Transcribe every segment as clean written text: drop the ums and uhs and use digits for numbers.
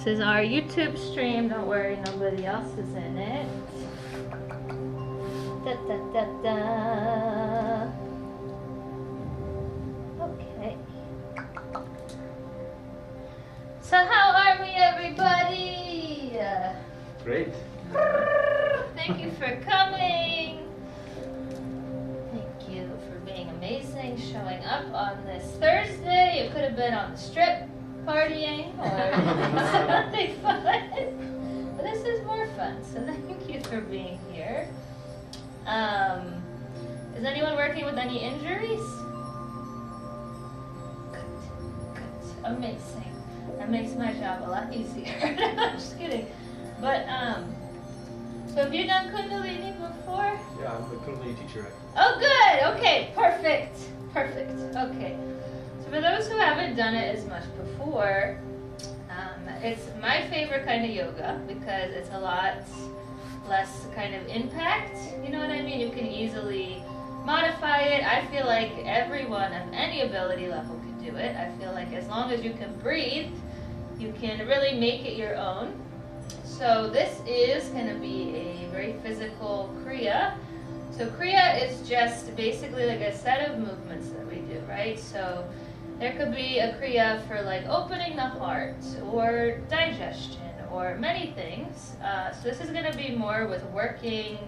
This is our YouTube stream. Don't worry, nobody else is in it. Da, da, da, da. Okay. So how are we, everybody? Great. Thank you for coming. Thank you for being amazing, showing up on this Thursday. You could have been on the strip partying or something fun. But this is more fun, so thank you for being here. Is anyone working with any injuries? Good. Amazing. That makes my job a lot easier. I'm just kidding. But, so have you done Kundalini before? Yeah, I'm a Kundalini teacher. Oh, good. Okay, perfect. Perfect. Okay. So for those who haven't done it as much before, it's my favorite kind of yoga because it's a lot less kind of impact. You know what I mean? You can easily modify it. I feel like everyone of any ability level can do it. I feel like as long as you can breathe, you can really make it your own. So this is going to be a very physical Kriya. So Kriya is just basically like a set of movements that we do, right? So there could be a Kriya for like opening the heart or digestion or many things. So this is going to be more with working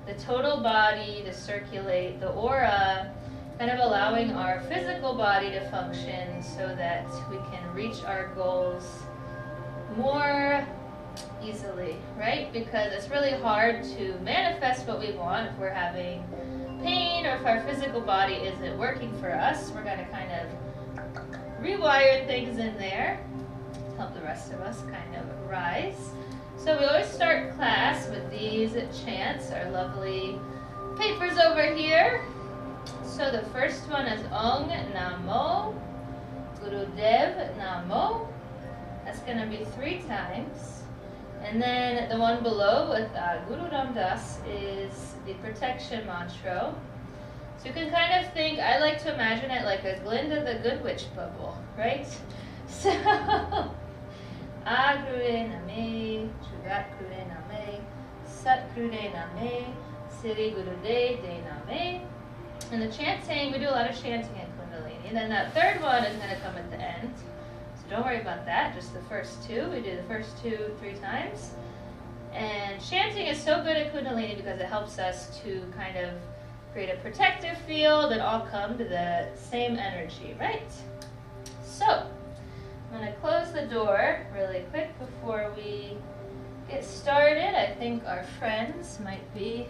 the total body to circulate the aura, kind of allowing our physical body to function so that we can reach our goals more easily, right? Because it's really hard to manifest what we want if we're having pain or if our physical body isn't working for us. We're going to kind of rewire things in there to help the rest of us kind of rise. So we always start class with these chants, our lovely papers over here. So the first one is Ong Namo Gurudev Namo. That's going to be 3 times. And then the one below with Guru Ram Das is the protection mantra. So you can kind of think, I like to imagine it like a Glinda the Good Witch bubble, right? So, Agrude Name, Jugat Krude Name, Sat Krude Name, Siri Gurude De Name. And the chanting, we do a lot of chanting in Kundalini. And then that third one is going to come at the end. So don't worry about that, just the first 2. We do the first 2 3 times. And chanting is so good at Kundalini because it helps us to kind of create a protective field and all come to the same energy, right? So, I'm going to close the door really quick before we get started. I think our friends might be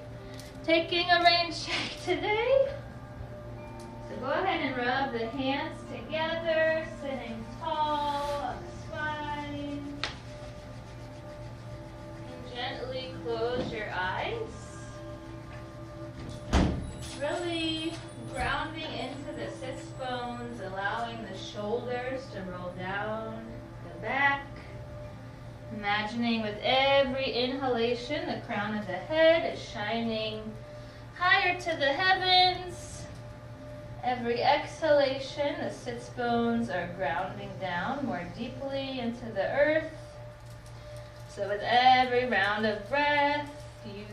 taking a rain check today. So go ahead and rub the hands together, sitting tall on the spine. And gently close your eyes. Really grounding into the sits bones, allowing the shoulders to roll down the back. Imagining with every inhalation, the crown of the head is shining higher to the heavens. Every exhalation, the sits bones are grounding down more deeply into the earth. So with every round of breath, you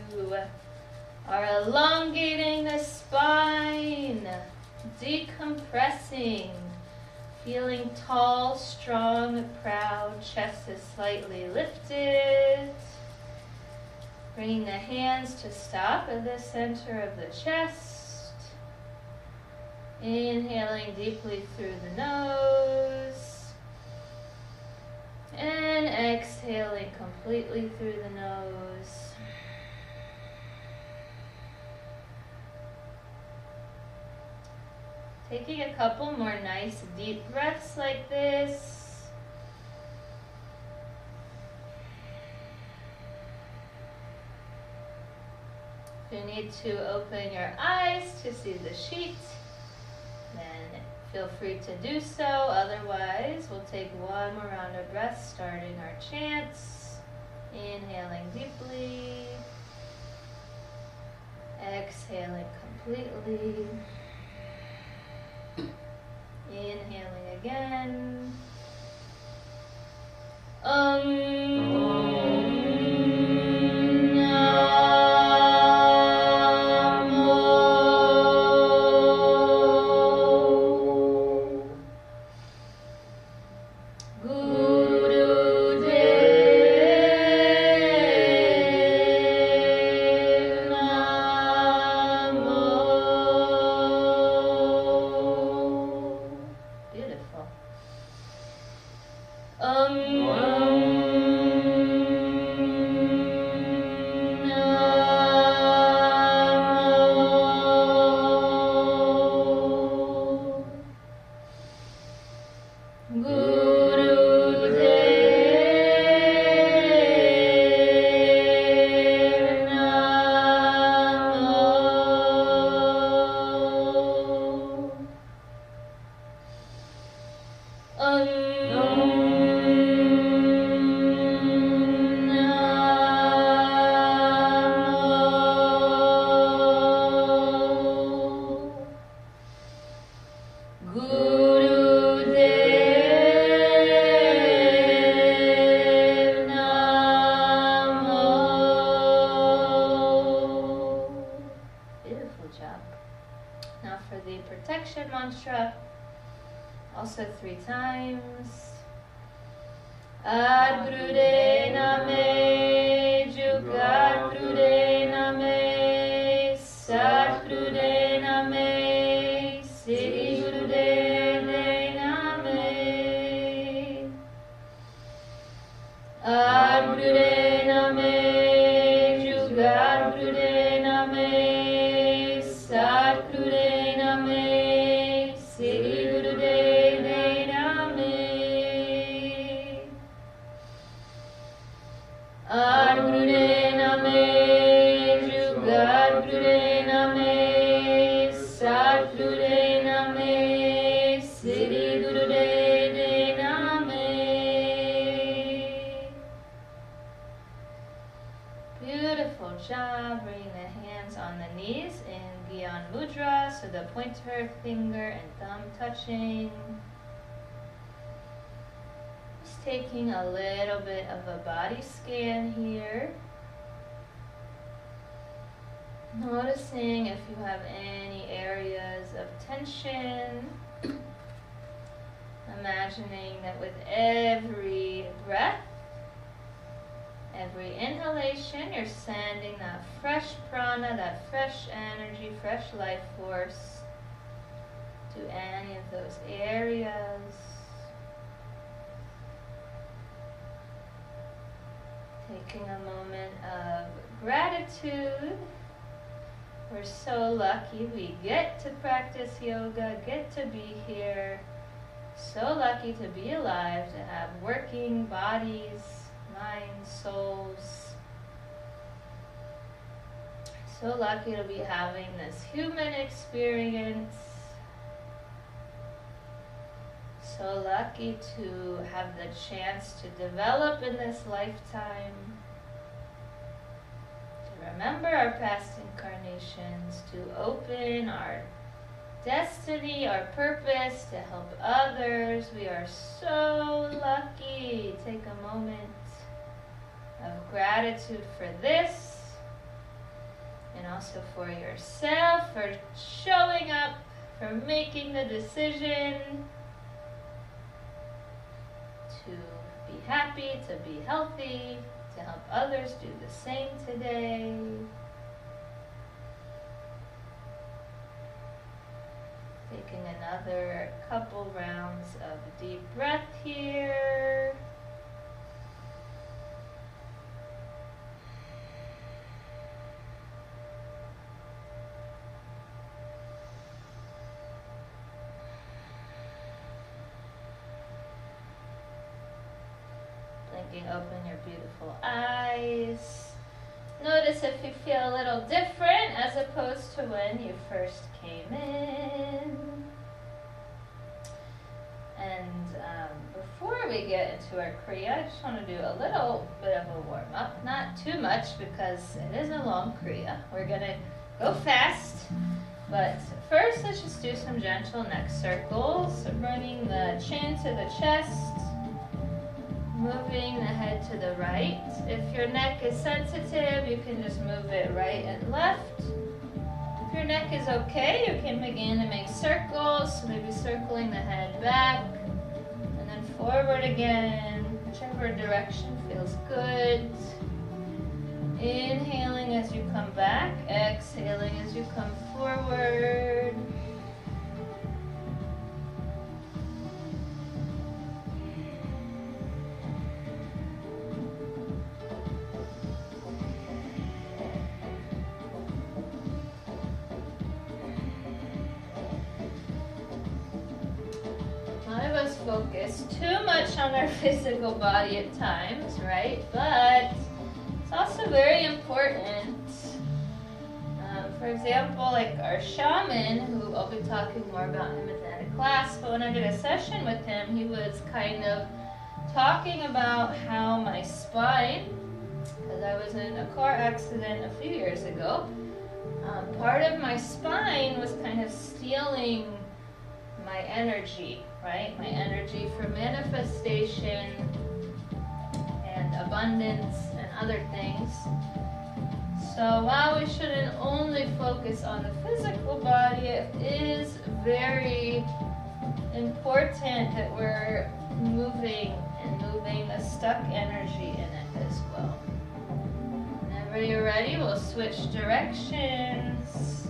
are elongating the spine, decompressing, feeling tall, strong, proud, chest is slightly lifted. Bringing the hands to stop at the center of the chest. Inhaling deeply through the nose. And exhaling completely through the nose. Taking a couple more nice deep breaths like this. If you need to open your eyes to see the sheet, then feel free to do so. Otherwise, we'll take one more round of breath, starting our chants. Inhaling deeply. Exhaling completely. Inhaling again. Om mantra, also 3 times. Ad Gurude Name, Jugat Gurude Name, Sat Gurude Name, Siddhi Gurude Name. Ad Gurude Name, Jugat Gurude Name, Sat Gurude Name, Siddhi Gurude Name. Ad Gurude Name, Jugat Gurude Name, Sat Gurude Name, Siddhi Gurude Name. Beautiful job. Bring the hands on the knees in Gyan Mudra, so the pointer finger and thumb touching. Just taking a little bit of a body scan here. Noticing if you have any areas of tension. Imagining that with every breath, every inhalation, you're sending that fresh prana, that fresh energy, fresh life force to any of those areas. Taking a moment of gratitude. We're so lucky we get to practice yoga, get to be here. So lucky to be alive, to have working bodies, minds, souls. So lucky to be having this human experience. So lucky to have the chance to develop in this lifetime. To remember our past incarnations, to open our destiny, our purpose, to help others. We are so lucky. Take a moment of gratitude for this, and also for yourself, for showing up, for making the decision to be happy, to be healthy, to help others do the same today. Taking another couple rounds of deep breath here. Blinking open your beautiful eyes. Notice if you feel a little different as opposed to when you first came in. And before we get into our Kriya, I just want to do a little bit of a warm-up. Not too much because it is a long Kriya. We're going to go fast. But first, let's just do some gentle neck circles. So bringing the chin to the chest. moving the head to the right. If your neck is sensitive, you can just move it right and left. If your neck is okay, you can begin to make circles, so maybe circling the head back, and then forward again, whichever direction feels good. Inhaling as you come back, exhaling as you come forward. Focus too much on our physical body at times, right? But it's also very important. For example, like our shaman, who I'll be talking more about him at the end of class, but when I did a session with him, he was kind of talking about how my spine, because I was in a car accident a few years ago, part of my spine was kind of stealing my energy, right? My energy for manifestation and abundance and other things. So while we shouldn't only focus on the physical body, it is very important that we're moving the stuck energy in it as well. Whenever you're ready, we'll switch directions.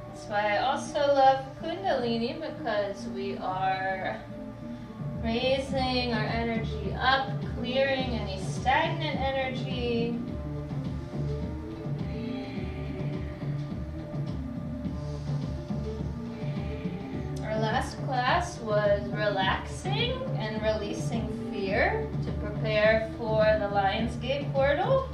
That's why I also love Kundalini, because we are raising our energy up, clearing any stagnant energy. Our last class was relaxing and releasing fear to prepare for the Lionsgate portal.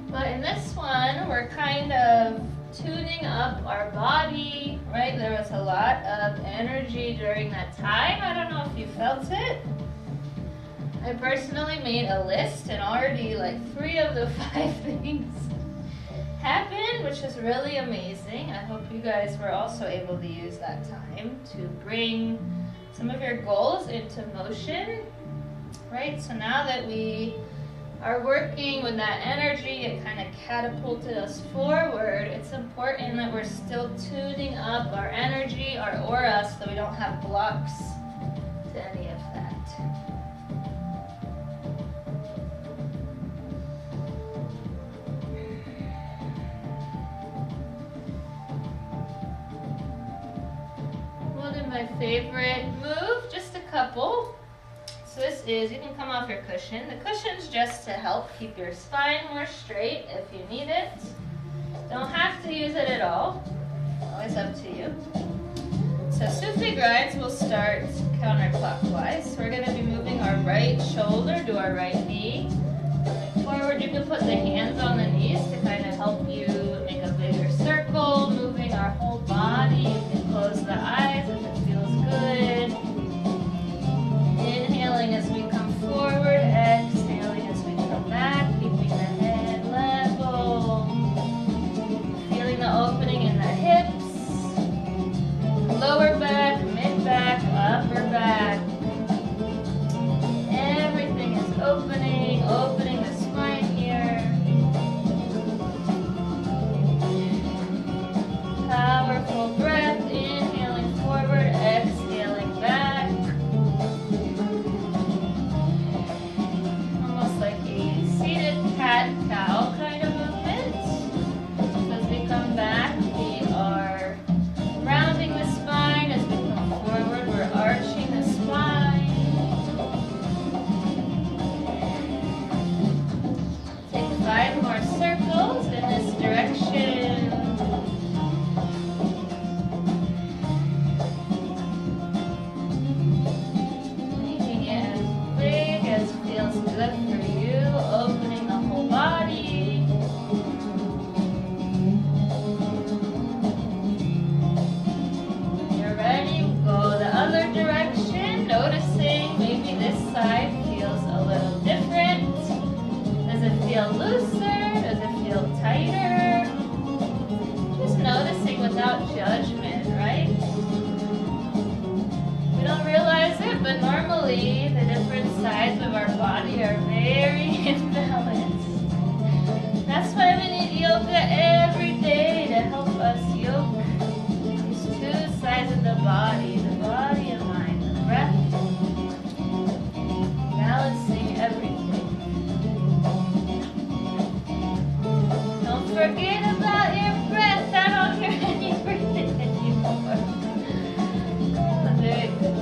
But in this one, we're kind of tuning up our body, right? There was a lot of energy during that time. I don't know if you felt it. I personally made a list, and already like 3 of the 5 things happened, which is really amazing. I hope you guys were also able to use that time to bring some of your goals into motion, right? So now that we are working with that energy, it kind of catapulted us forward. It's important that we're still tuning up our energy, our aura, so we don't have blocks to any of that. We'll do my favorite move, just a couple. So this is, you can come off your cushion. The cushion's just to help keep your spine more straight if you need it. Don't have to use it at all. Always up to you. So Sufi grinds will start counterclockwise. We're going to be moving our right shoulder to our right knee. Forward, you can put the hands on the knees to kind of help you make a bigger circle, moving our whole body. You can close the eyes if it feels good. Inhaling as we come forward, exhaling as we come back, keeping the head level. Feeling the opening in the hips, lower back, mid back, upper back. Everything is opening the spine here. Powerful breath, inhaling forward, exhaling back. Cat-cow kind of movement. So as we come back, we are rounding the spine. As we come forward, we're arching the spine. Take 5 more circles in this direction. Making it as big as feels good for you. Opening the whole body. When you're ready, go the other direction, noticing maybe this side feels a little different. Does it feel looser? Does it feel tighter? Just noticing without judgment, right? Usually, the different sides of our body are very imbalanced. That's why we need yoga every day to help us yoke these two sides of the body and mind, the breath, balancing everything. Don't forget about your breath. I don't hear any breathing anymore. Very good.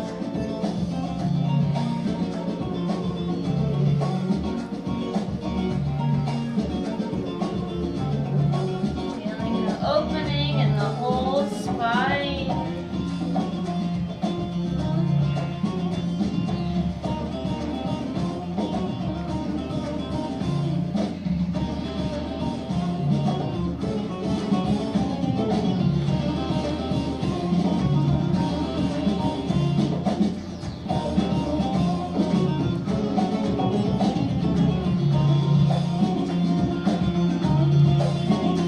Feeling the opening in the whole spine.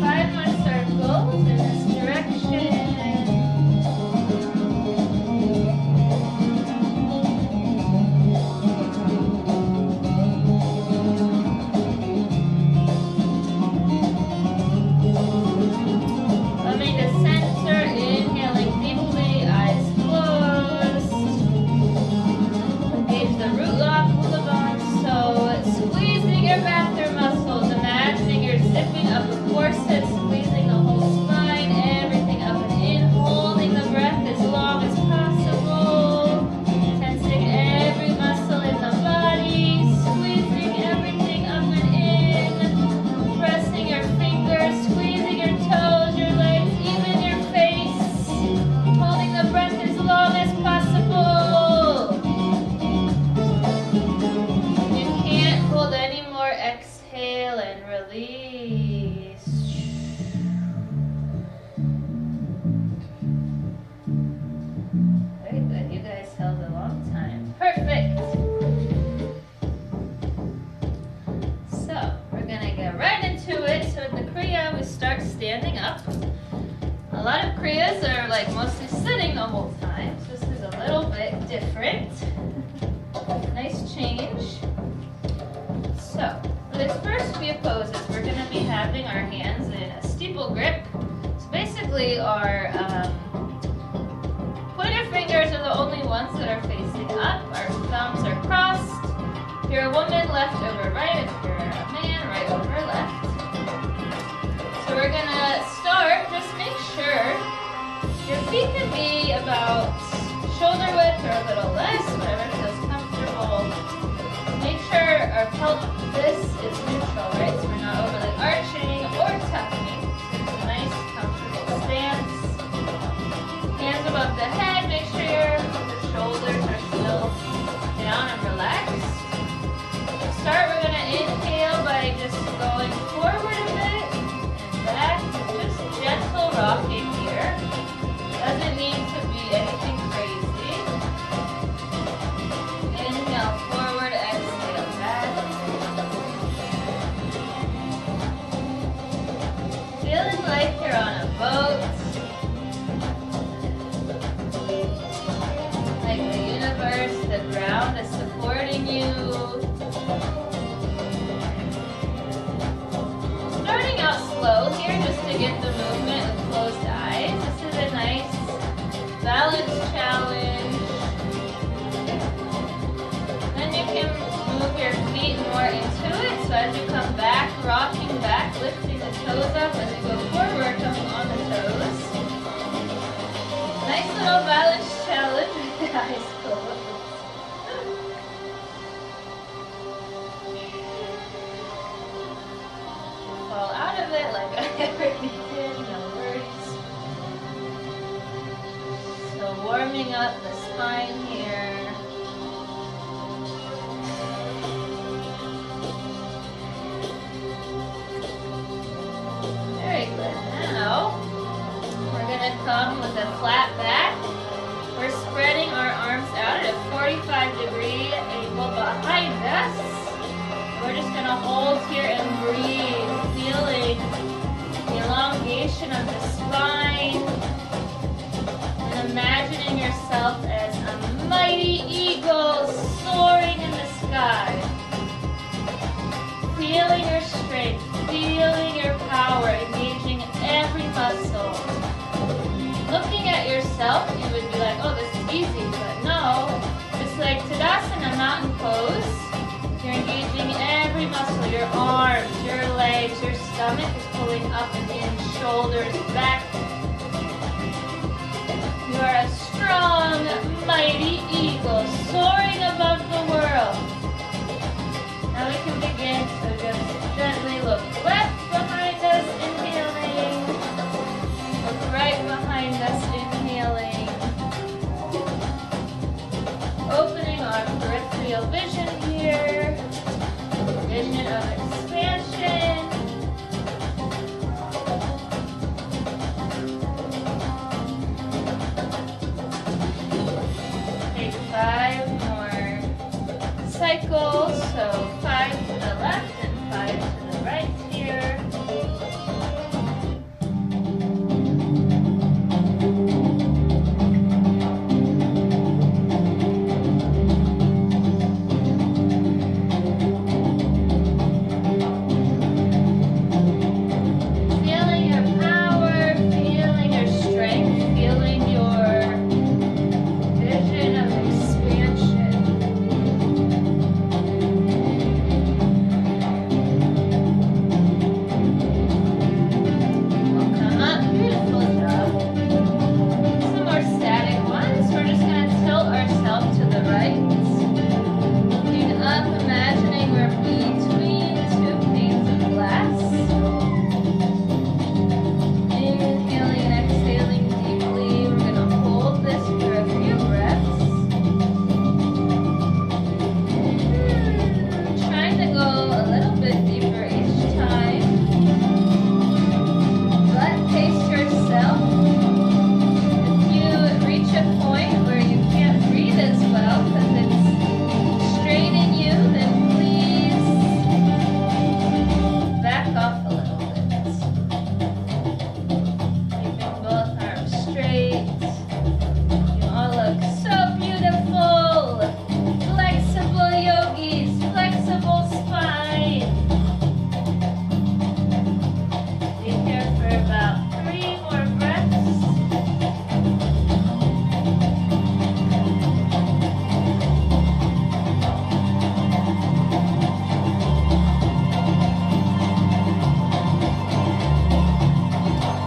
5 more circles in this direction. Coming to center, inhaling deeply, eyes closed. Engage the root lock, Ullaban. So squeezing your bathroom muscles, imagining you're zipping up the corset, squeezing the whole spine, everything up and in, holding the breath as long as possible, tensing every muscle in the body, squeezing everything up and in, pressing your fingers, squeezing your toes, your legs, even your face, holding the breath as long as possible. You can't hold any more, exhale and release. Very good. You guys held a long time. Perfect. So we're gonna get right into it. So in the Kriya, we start standing up. A lot of Kriyas are like mostly sitting the whole time. So this is a little bit different. Nice change. So for this first few poses, we're going to be having our hands in a steeple grip. So basically our pointer fingers are the only ones that are facing up. Our thumbs are crossed. If you're a woman, left over right. If you're a man, right over left. So we're going to start, just make sure your feet can be about shoulder width or a little less, whatever feels comfortable. Make sure our pelvis is neutral, right? So we're not overly arching or tucking. It's a nice, comfortable stance. Hands above the head. Make sure the shoulders are still down and relaxed. To start, we're going to inhale by just going forward a bit and back. Just gentle rocking here. Doesn't need to be anything crazy. Inhale forward, exhale back. Feeling like you're on a boat. Like the universe, the ground is supporting you. Starting out slow here just to get the movement with closed eyes. This is a nice balance challenge. Then you can move your feet more into it. So as you come back, rocking back, lifting the toes up. As you go forward, coming on the toes. Nice little balance challenge with the eyes closed. Fall out of it like I already did, no worries. So warming up the spine here. Very good. Now, we're going to come with a flat back. We're spreading our arms out at a 45-degree angle behind us. We're just going to hold here and breathe, feeling the elongation of the spine, and imagining yourself as a mighty eagle 5. Feeling your strength, feeling your power, engaging every muscle. Looking at yourself, you would be like, oh, this is easy, but no. It's like Tadasana, mountain pose. You're engaging every muscle, your arms, your legs, your stomach is pulling up and in, shoulders back. You are a strong, mighty eagle soaring above the world. Now we can begin, so just gently look left behind us, inhaling. Look right behind us, inhaling. Opening our peripheral vision here. Vision of expansion. Take 5 more cycles, so 5 to the left and 5 to the right here. Feeling your power, feeling your strength, feeling your vision of expansion. We'll come up, beautiful job. Some more static ones. We're just going to tilt ourselves to the right. Looking up, imagining we're between 2 panes of glass. Inhaling and exhaling deeply. We're going to hold this for a few breaths. Trying to go a little bit deeper each time. But pace yourself. If you reach a point where you can't breathe as well because it's straining you, then please back off a little bit. Keeping both arms straight. You all look so beautiful. Flexible yogis, flexible spine. Be here for about 3 more breaths.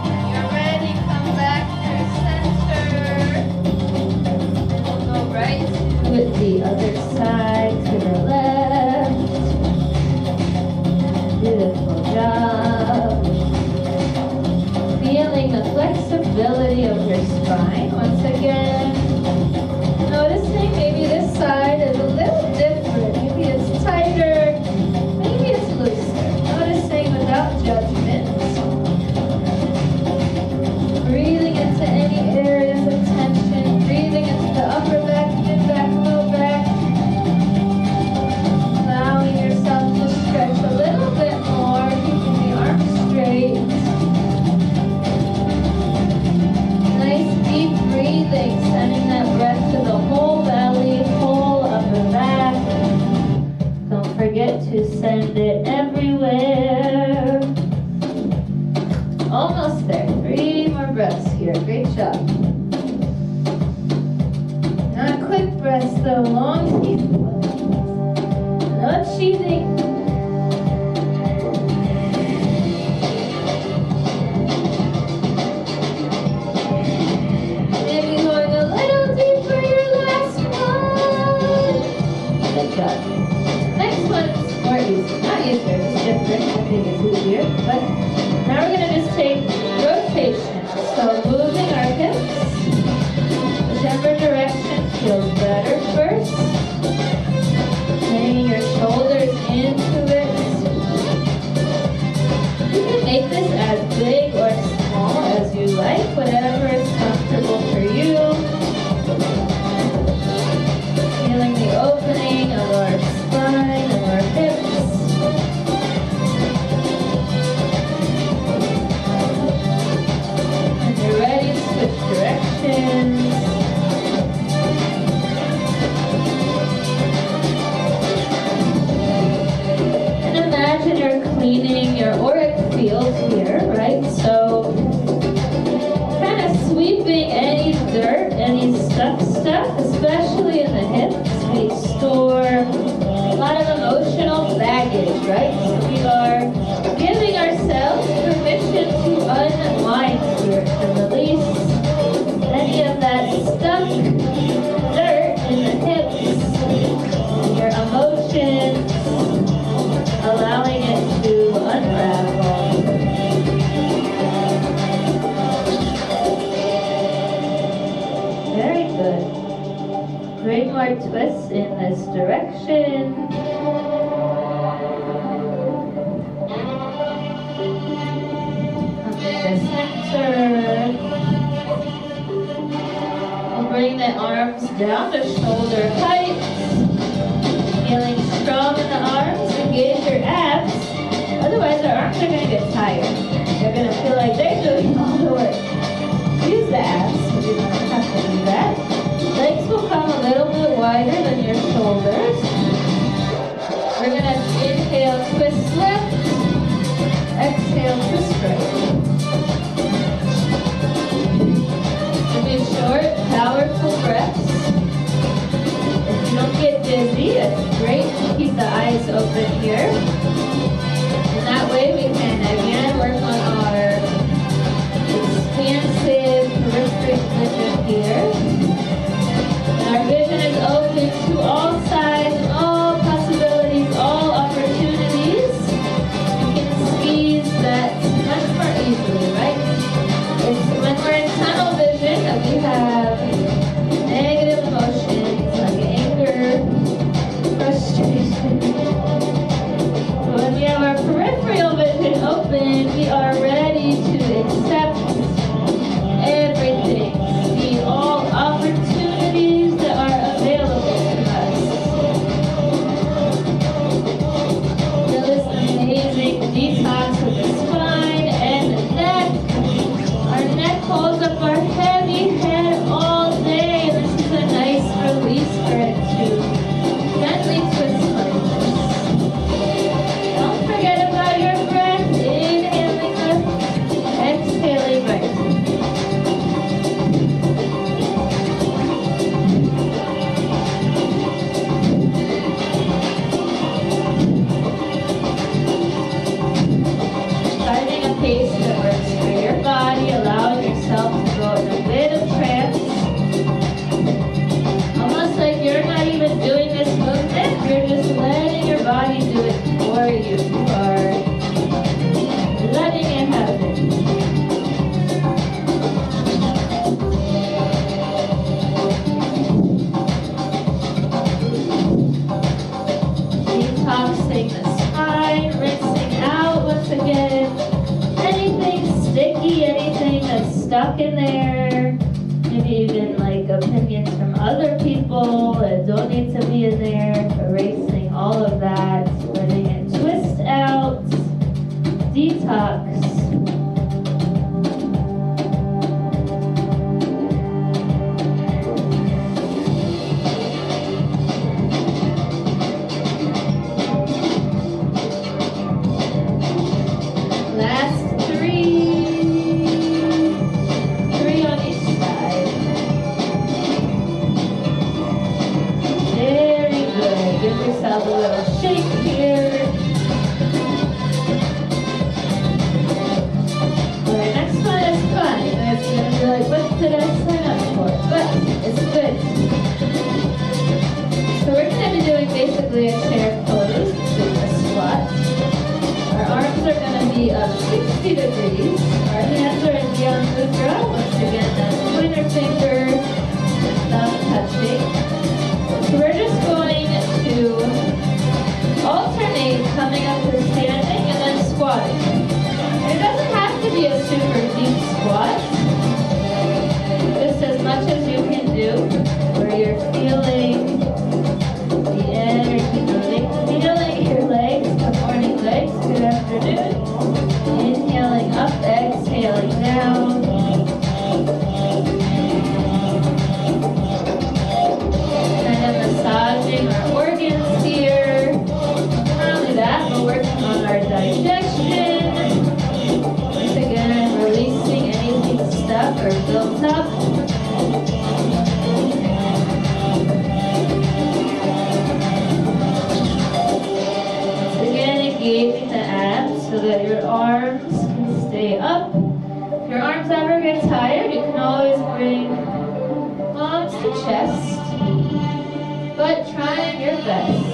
When you're ready, come back to center. Then we'll go right to the other side, to the left. Beautiful job. Feeling the flexibility of your spine. Once again, noticing maybe this side is a little different. Maybe it's tighter, maybe it's looser. Noticing without judgment. Breathing into any areas of tension. Breathing into the upper back, mid back, low back. Allowing yourself to stretch a little bit more, keeping the arms straight. Nice deep breathing, sending that breath to the whole belly, whole upper back. Don't forget to send it everywhere. Almost there. 3 more breaths here. Great job. Not quick breaths though, long deep ones. Not cheating. Maybe going a little deeper, your last one. Good job. Next one is more easy. Not easier, it's different. I think it's easier. But now we're going to just take rotation. So moving our hips, whichever direction feels better first. Bringing your shoulders into it. You can make this as big or small as you like, whatever is comfortable for you. Feeling the opening of our spine, of our hips. When you're ready, switch directions. dirt, any stuck stuff, especially in the hips. We store a lot of emotional baggage, right? So we are giving ourselves permission to unwind here, to release any of that stuck dirt in the hips, your emotions, allowing it to unravel. Very good. 3 more twists in this direction. Coming to center. We'll bring the arms down to shoulder height. Feeling strong in the arms. Engage your abs. Otherwise, our arms are going to get tired. They're going to feel like they're doing all the work. Use the abs, so you don't have to do that. Legs will come a little bit wider than your shoulders. We're going to inhale, twist left. Exhale, twist right. Give me short, powerful breaths. If you don't get dizzy, it's great to keep the eyes open here. And that way we can again work on our expansive peripheral vision here. And our vision is open to all sides, all possibilities, all opportunities. You can squeeze that much more easily, right? It's when we're in tunnel vision that we have negative emotions like anger, frustration. But when we have our peripheral vision open, we are ready to accept everything, see all opportunities that are available to us. Feel this amazing detox of the spine and the neck. Our neck holds up our heavy head all day. This is a nice release for it to gently twist like this. Don't forget about your breath. Inhaling left, exhaling right. Finding a pace that works for your body, allowing yourself to go in a bit of trance. Almost like you're not even doing this movement, you're just letting your body do it for you. You are letting it happen. Detoxing the spine, rinsing out once again. Anything sticky, anything that's stuck in there. Maybe even like opinions from other people that don't need to be in there. Erasing all of that, letting it twist out. Detox. Last 3. 3 on each side. Very good. Give yourself a little shake here. Alright, next one is fun. You guys are going to be like, what did I sign up for? But it's good. So we're going to be doing basically a chair pose, a squat. Our arms are going to be up 60 degrees. Our hands are in Yoga Mudra. Once again, that's pointer finger and thumb touching. So we're just going to alternate chest, but trying your best.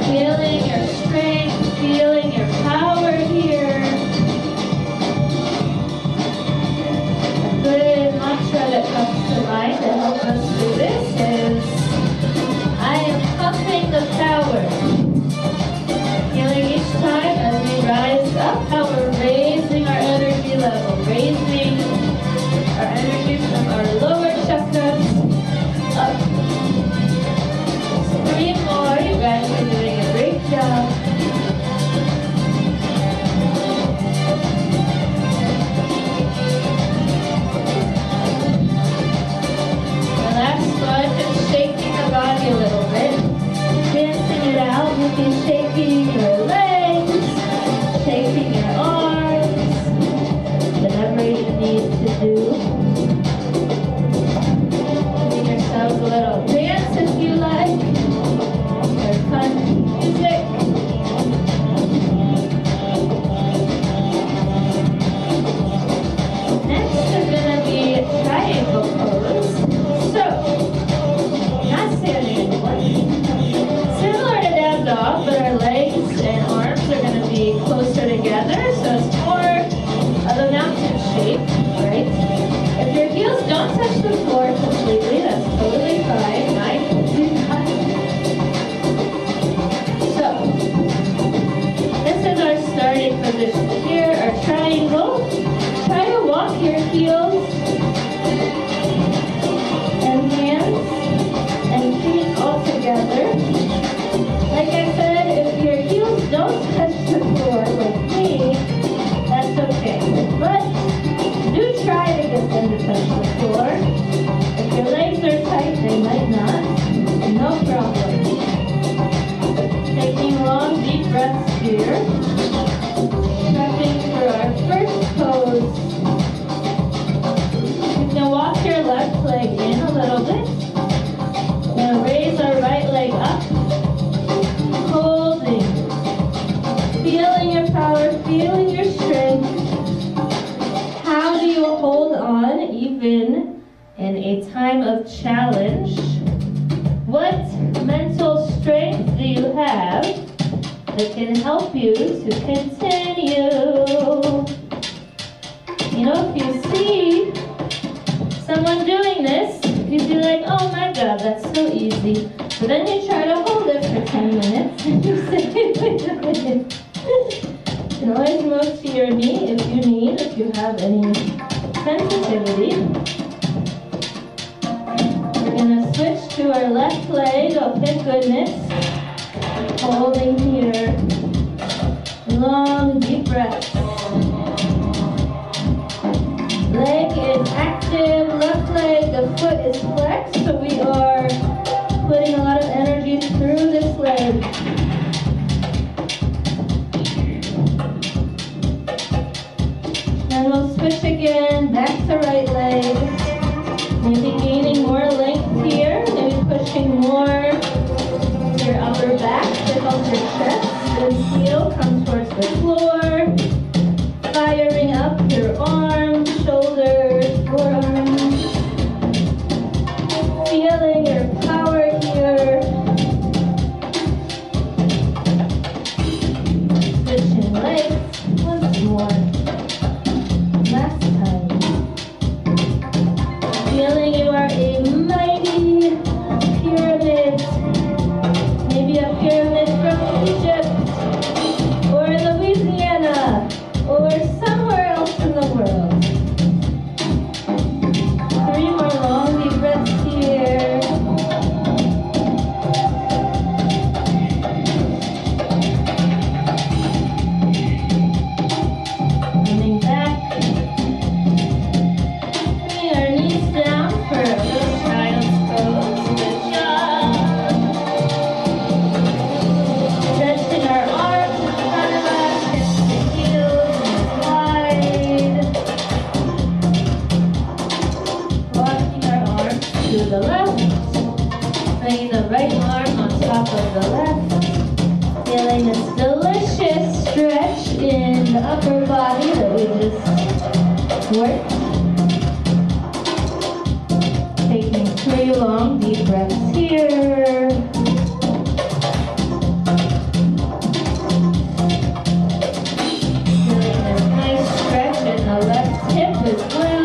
Feeling your strength, feeling your power here. A good mantra that comes to mind to help us do this is, I am pumping the power. Feeling each time as we rise up how we're raising our energy level, raising our energy from our lower chakras up. 3 more, you guys are doing a great job. The last one is shaking the body a little bit. Dancing it out, maybe shaking your legs, shaking your arms, whatever you need to do. Giving yourselves a little dance if you like, or fun music. Next is going to be triangle pose. So, not standing anymore. Similar to down dog, but our legs and arms are going to be closer together, so it's more of a mountain shape, right? If your heels don't touch the floor completely, that's totally fine. Mine do not. So, this is our starting position here, our triangle. Try to walk your heels and hands and feet all together. Like I said, if your heels don't touch the floor like me, that's okay. But do try to get them to touch the floor. If your legs are tight, they might not. No problem. Taking long, deep breaths here. Prepping for our first pose. You can walk your left leg in a little bit. We're going to raise our right leg up. Holding. Feeling your power, feeling your strength. How do you hold on even in a time of challenge? What mental strength do you have that can help you to continue? You know, if you see someone doing this, you'd be like, oh my God, that's so easy. But then you try to hold it for 10 minutes and you say, wait a minute. You can always move to your knee if you need, if you have any sensitivity. We're going to switch to our left leg. Oh, thank goodness. Holding here. Long, deep breaths. Leg is active, left leg, the foot is flexed, so we are putting a lot of energy through this leg. Then we'll switch again, back to right leg. Maybe gaining more length here, maybe pushing more your upper back to help your chest and heel come towards the floor. Firing up your arms, shoulders, forearms. Feeling your power here. Switching legs once more. Last time. Feeling you are a mighty pyramid. Maybe a pyramid from Egypt. laying the right arm on top of the left. Feeling this delicious stretch in the upper body that we just worked. Taking 3 long deep breaths here. Feeling this nice stretch in the left hip as well.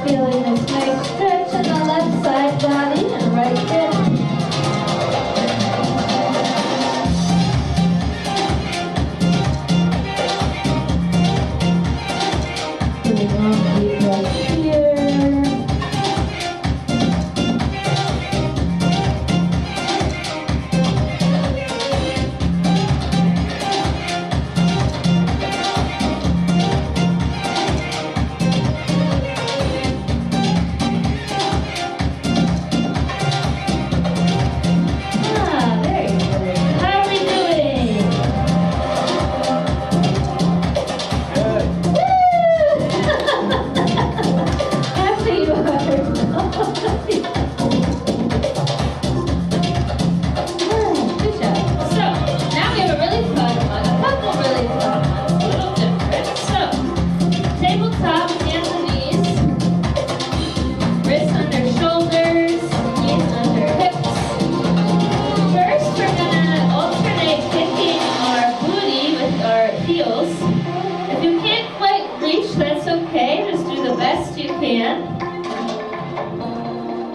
Feeling this nice stretch in the left side body and right hip. Really long deep breath here.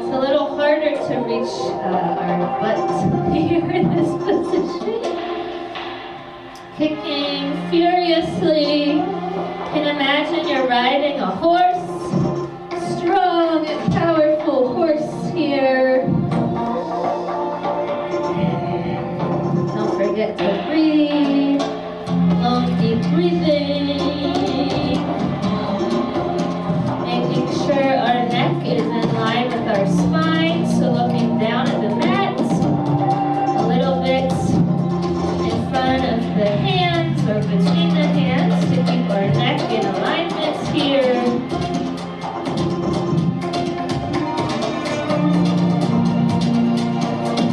It's a little harder to reach our butt here in this position. Kicking furiously. Can imagine you're riding a horse. Strong and powerful horse here. And don't forget to breathe. Long deep breathing. Sure our neck is in line with our spine, so looking down at the mat, a little bit in front of the hands or between the hands to keep our neck in alignment here.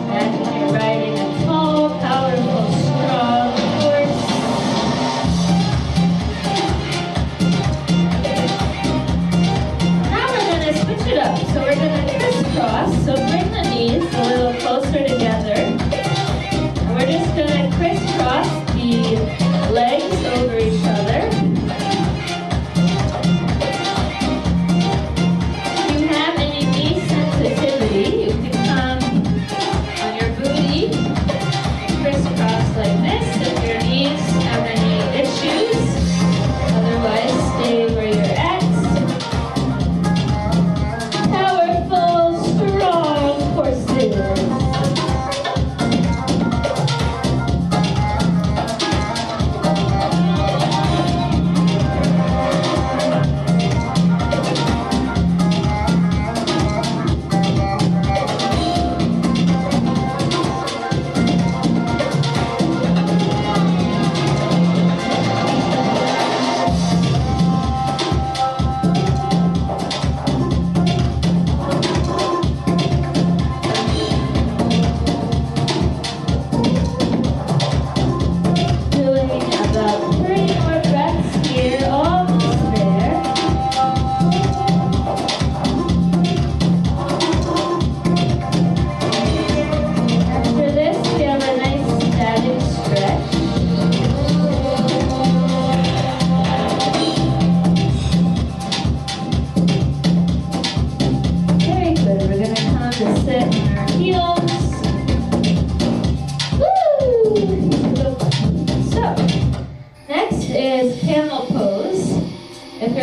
Imagine you're riding a tall, powerful, strong horse. Switch it up. So we're going to crisscross. So bring the knees a little closer together. And we're just going to crisscross the legs over each other. If you have any knee sensitivity, you can come on your booty, crisscross like this if your knees have any issues. Otherwise, stay where you're at.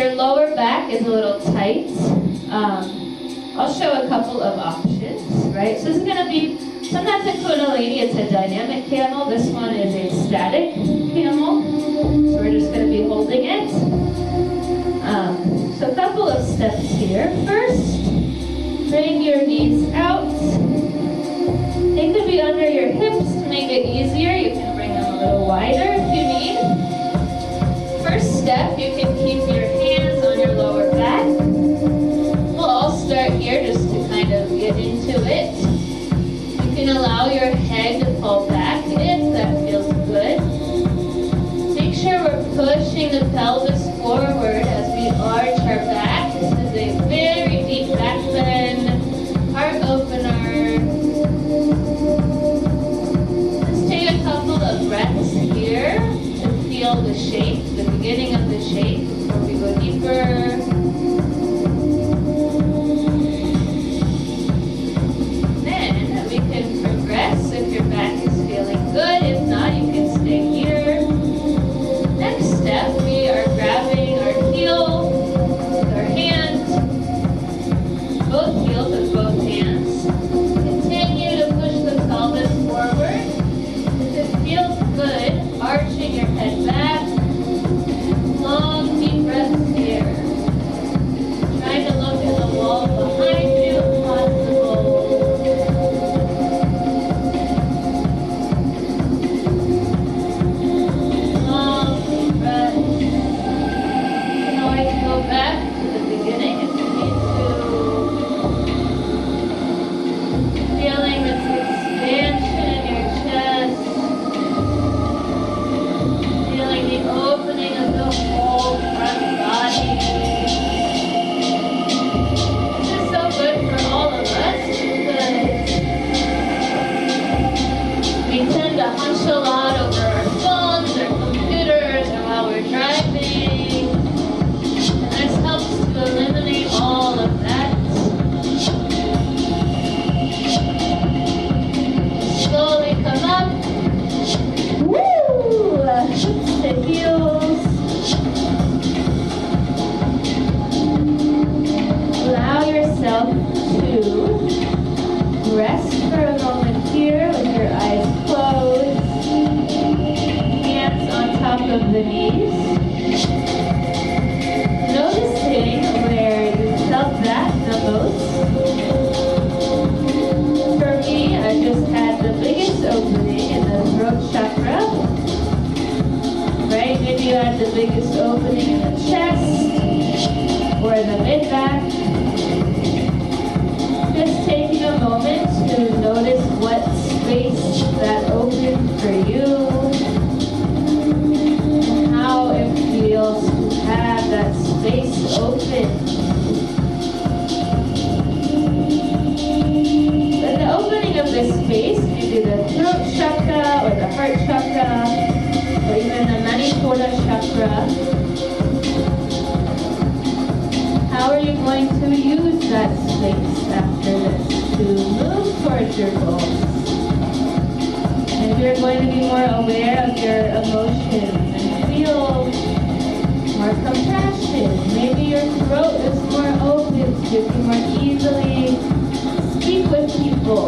your lower back is a little tight, I'll show a couple of options, right? So this is going to be, sometimes in Kundalini it's a dynamic camel. This one is a static camel. So we're just going to be holding it. So a couple of steps here. here. First, bring your knees out. They could be under your hips to make it easier. You can bring them a little wider if you need. First step, you can keep your hands on your lower back. We'll all start here just to kind of get into it. You can allow your head to fall back if that feels good. Make sure we're pushing the pelvis forward as we arch our back. This is a very deep back bend, heart opener. Let's take a couple of breaths here to feel the shape, the beginning of the shape before we go deeper. Then we can progress if your back is feeling good. If not, you can stay here. Next step, we are grabbing our heel with our hands, both heels with both hands. Continue to push the pelvis forward. If it feels good, arching your head back. Long, deep breaths here. Try to look at the wall behind you if possible. Go back to the beginning if you need to. Feeling this expansion in your chest. Feeling the opening of the whole front body. This is so good for all of us because we tend to hunch a lot over our phones or computers or while we're driving. This helps to eliminate all of that. Slowly come up. Woo! Hips to heels. Allow yourself to rest for a moment here with your eyes closed. Hands on top of the knees. Noticing where you felt that the most. For me, I just had the biggest opening in the throat chakra. Right? Maybe you had the biggest opening in the chest or the mid-back. Just taking a moment to notice what space that opened for you and how it feels to have that space open. But the opening of this space, maybe the throat chakra or the heart chakra or even the Manipura chakra, how are you going to use that space after this to move towards your goals? Maybe you're going to be more aware of your emotions and feel more compassion. Maybe your throat is more open so you can more easily speak with people.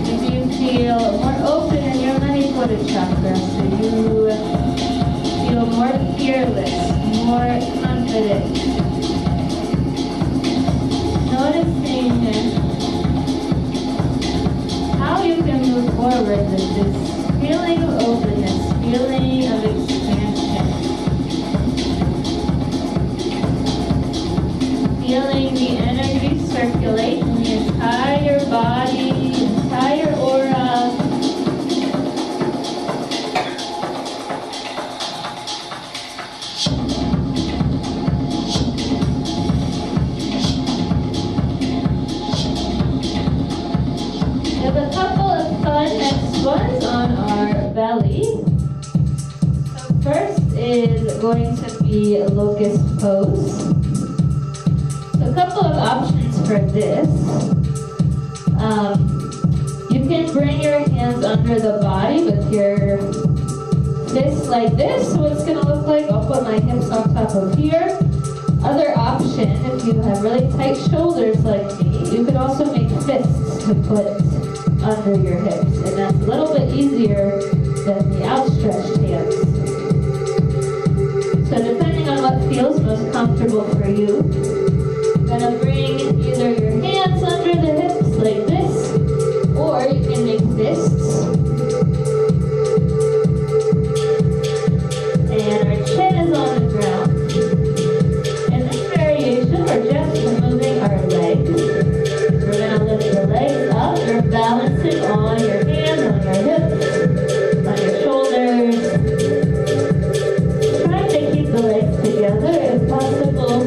Maybe you feel more open in your Manipura chakra so you feel more fearless, more confident. Noticing how you can move forward with this feeling of openness, feeling of expansion. Feeling the energy circulate in the entire body, entire aura. We have a couple of fun next ones on our belly. So first is going to be locust pose. A couple of options for this. You can bring your hands under the body with your fists like this. So it's going to look like I'll put my hips on top of here. Other option, if you have really tight shoulders like me, you could also make fists to put under your hips. And that's a little bit easier than the outstretched hands. So depending on what feels most comfortable for you. You're gonna bring either your hands under the hips like this, or you can make fists. And our chin is on the ground. In this variation, we're just moving our legs. We're gonna lift the legs up. You're balancing on your hands, on your hips, on your shoulders. Trying to keep the legs together if possible.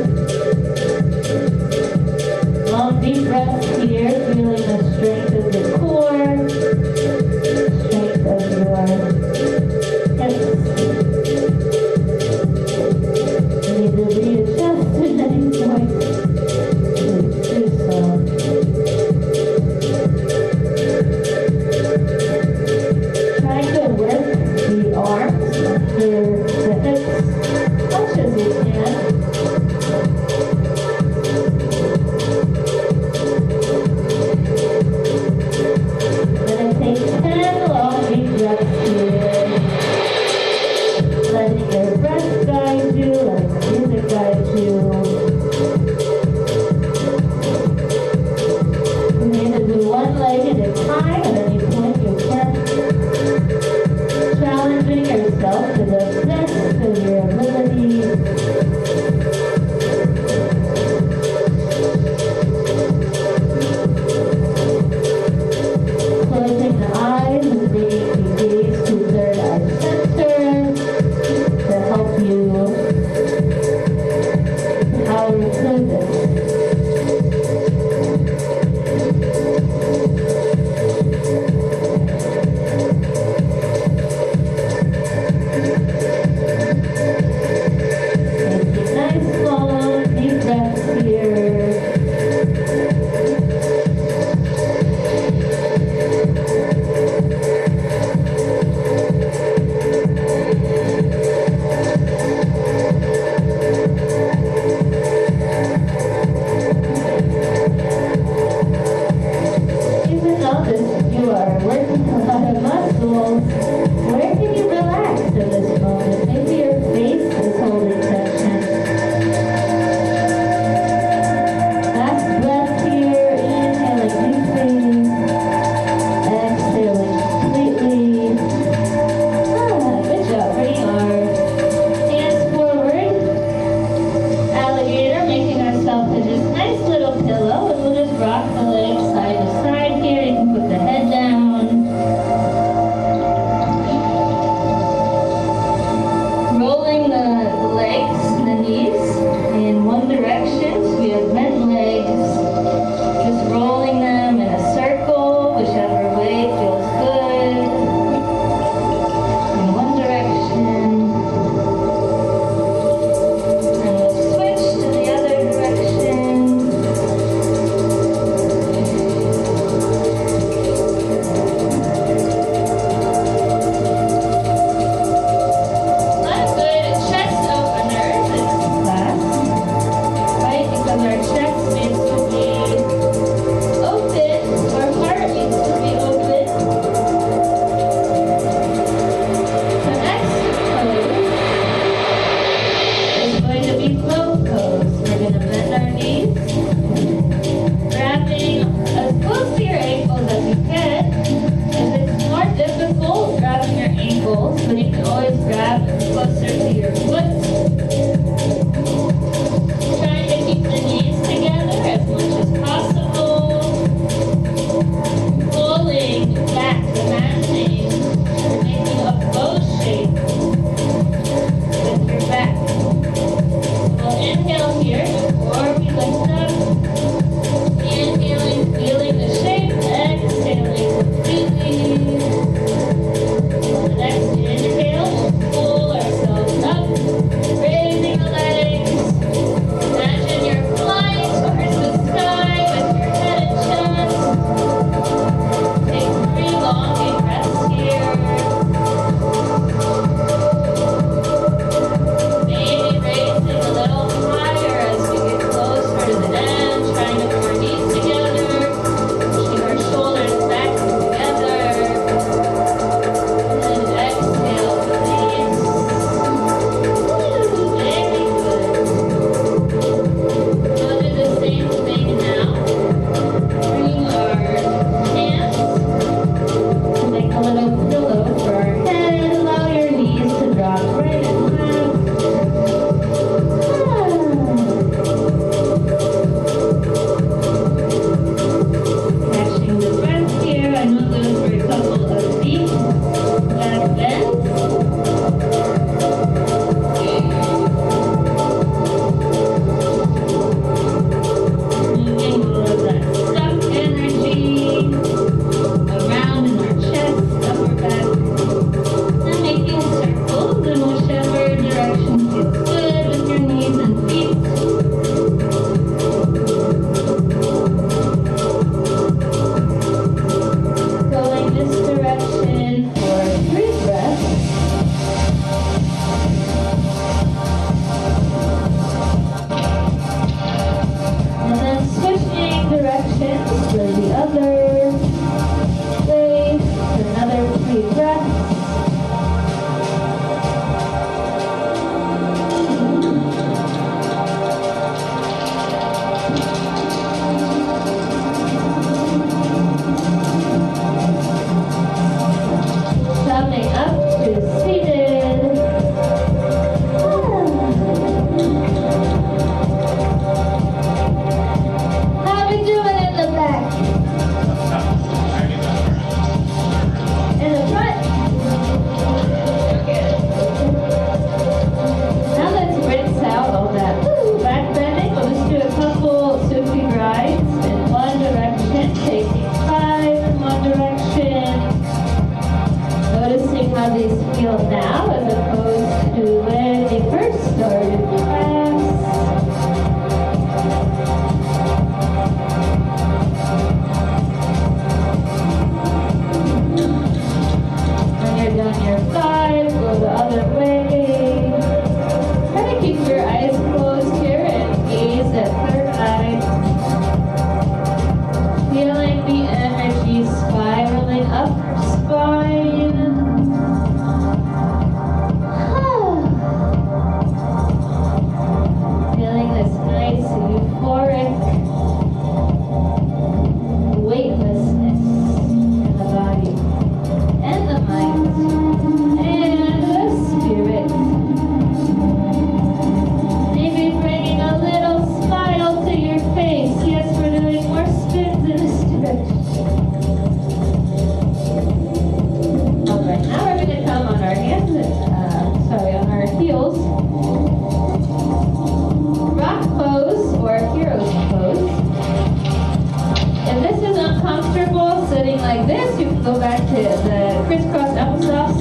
go back to the crisscross applesauce.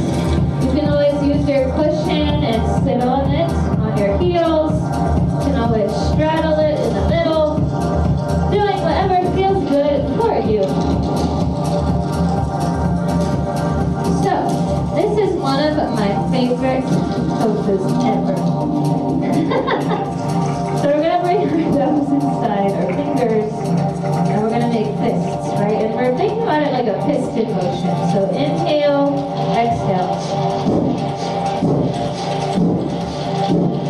You can always use your cushion and sit on it, on your heels. You can always straddle it in the middle. Doing whatever feels good for you. So, this is one of my favorite poses ever. So we're going to bring our thumbs inside our fingers, and we're going to make fists, right? And we're thinking about it like a piston motion. So inhale, exhale.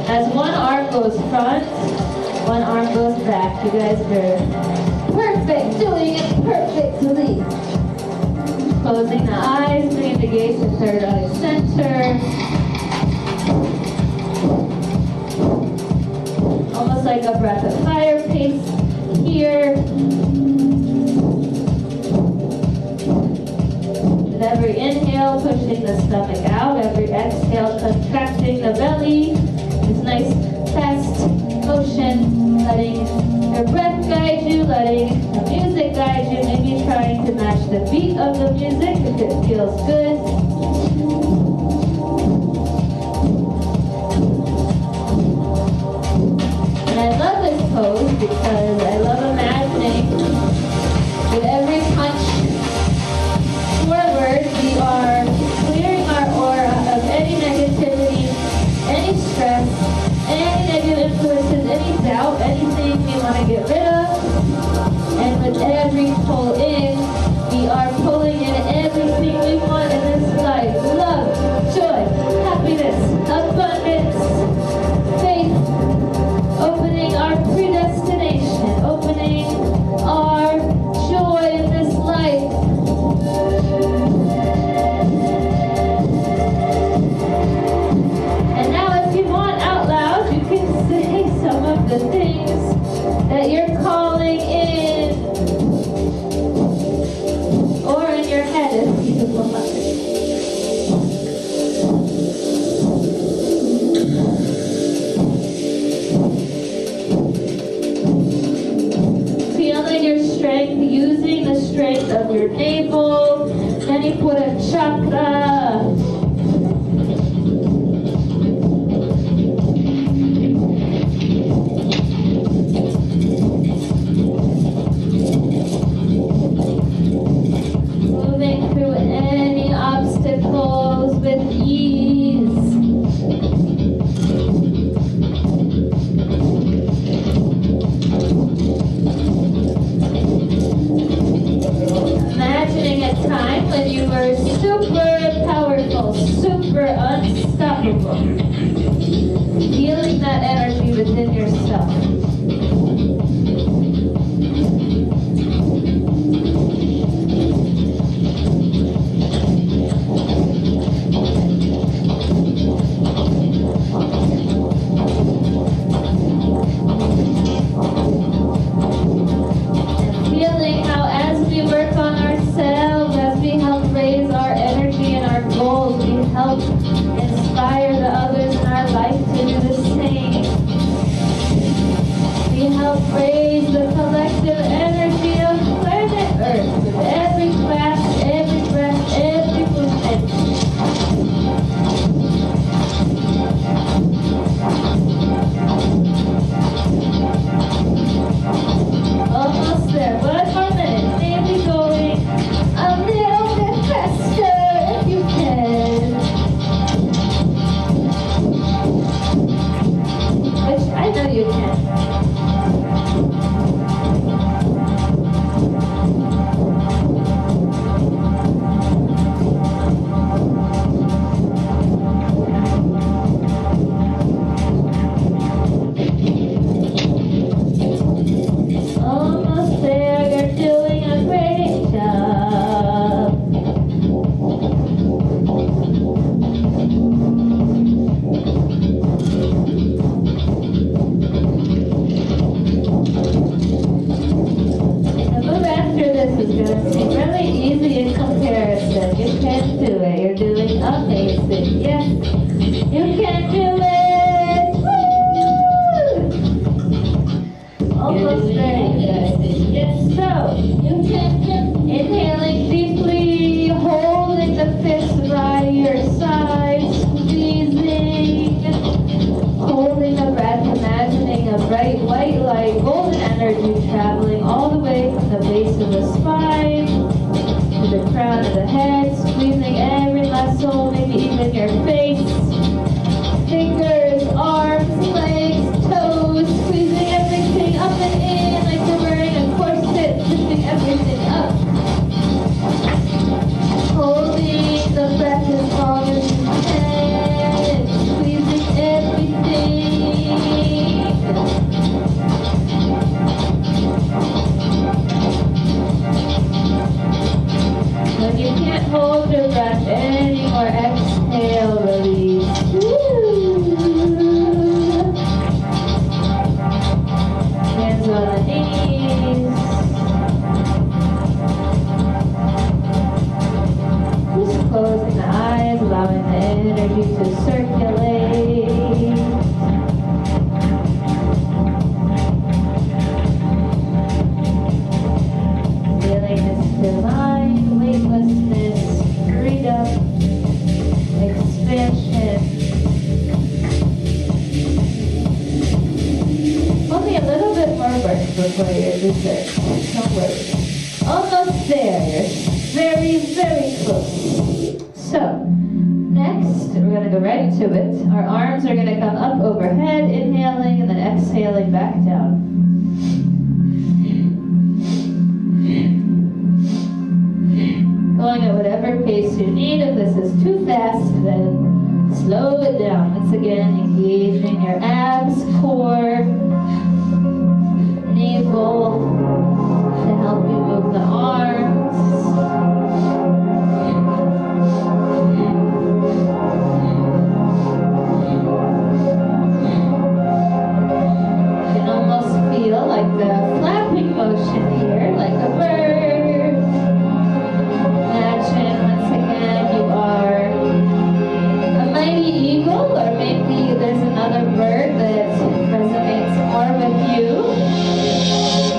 As one arm goes front, one arm goes back. You guys are perfect, doing it perfectly. Closing the eyes, bringing the gaze to third eye center. Almost like a breath of fire pace here. With every inhale, pushing the stomach out. Every exhale, contracting the belly. This nice, fast motion, letting your breath guide you, letting the music guide you, maybe trying to match the beat of the music if it feels good. And I love this pose because I love imagining with every punch forward, we are clearing our aura of any negativity, any stress, any negative influences, any doubt, anything we want to get rid of. And with every pull in, we are pulling in everything we want in this life. Love, joy, happiness, abundance, faith, opening our predestination, opening our joy in this life. And now if you want out loud, you can say some of the things that you're calling in, or in your head if you want. Feeling your strength, using the strength of your navel, Manipura chakra. Moving through any obstacles with ease. Imagining a time when you were super powerful, super unstoppable. Feeling that energy within yourself. Feeling how as we work on ourselves, as we help raise our energy and our goals, we help inspire the others in our life to do the same. We help raise the collective energy of planet Earth with every class, every breath, every movement. Almost there. One more minute. Maybe going a little bit faster if you can. Which I know you can. Almost there, you're doing a great job. The move after this is going to seem really easy in comparison. You can do it. You're doing amazing. Yes, you can do it. Woo! Almost there, you guys. Yes, so you can inhaling deeply, traveling all the way from the base of the spine to the crown of the head, squeezing every muscle, maybe even your face, fingers, arms, legs, toes, squeezing everything up and in like you're wearing a corset, lifting everything up. Holding the breath as long as you can, squeezing everything. When you can't hold your breath anymore, exhale, release. Hands on the knees. Just closing the eyes, allowing the energy to circulate. Feeling this divine weightlessness, freedom, expansion. Only a little bit more work before your dessert. Don't worry. Almost there. You're very, very close. So, next, we're going to go right to it. Our arms are going to come up overhead, inhaling, and then exhaling back down. Going at whatever pace you need. If this is too fast, then slow it down. Once again, engaging your abs, core, navel to help you move the arms. You can almost feel like the flapping motion here, like a bird. Imagine, once again, you are a mighty eagle, or maybe there's another bird that resonates more with you.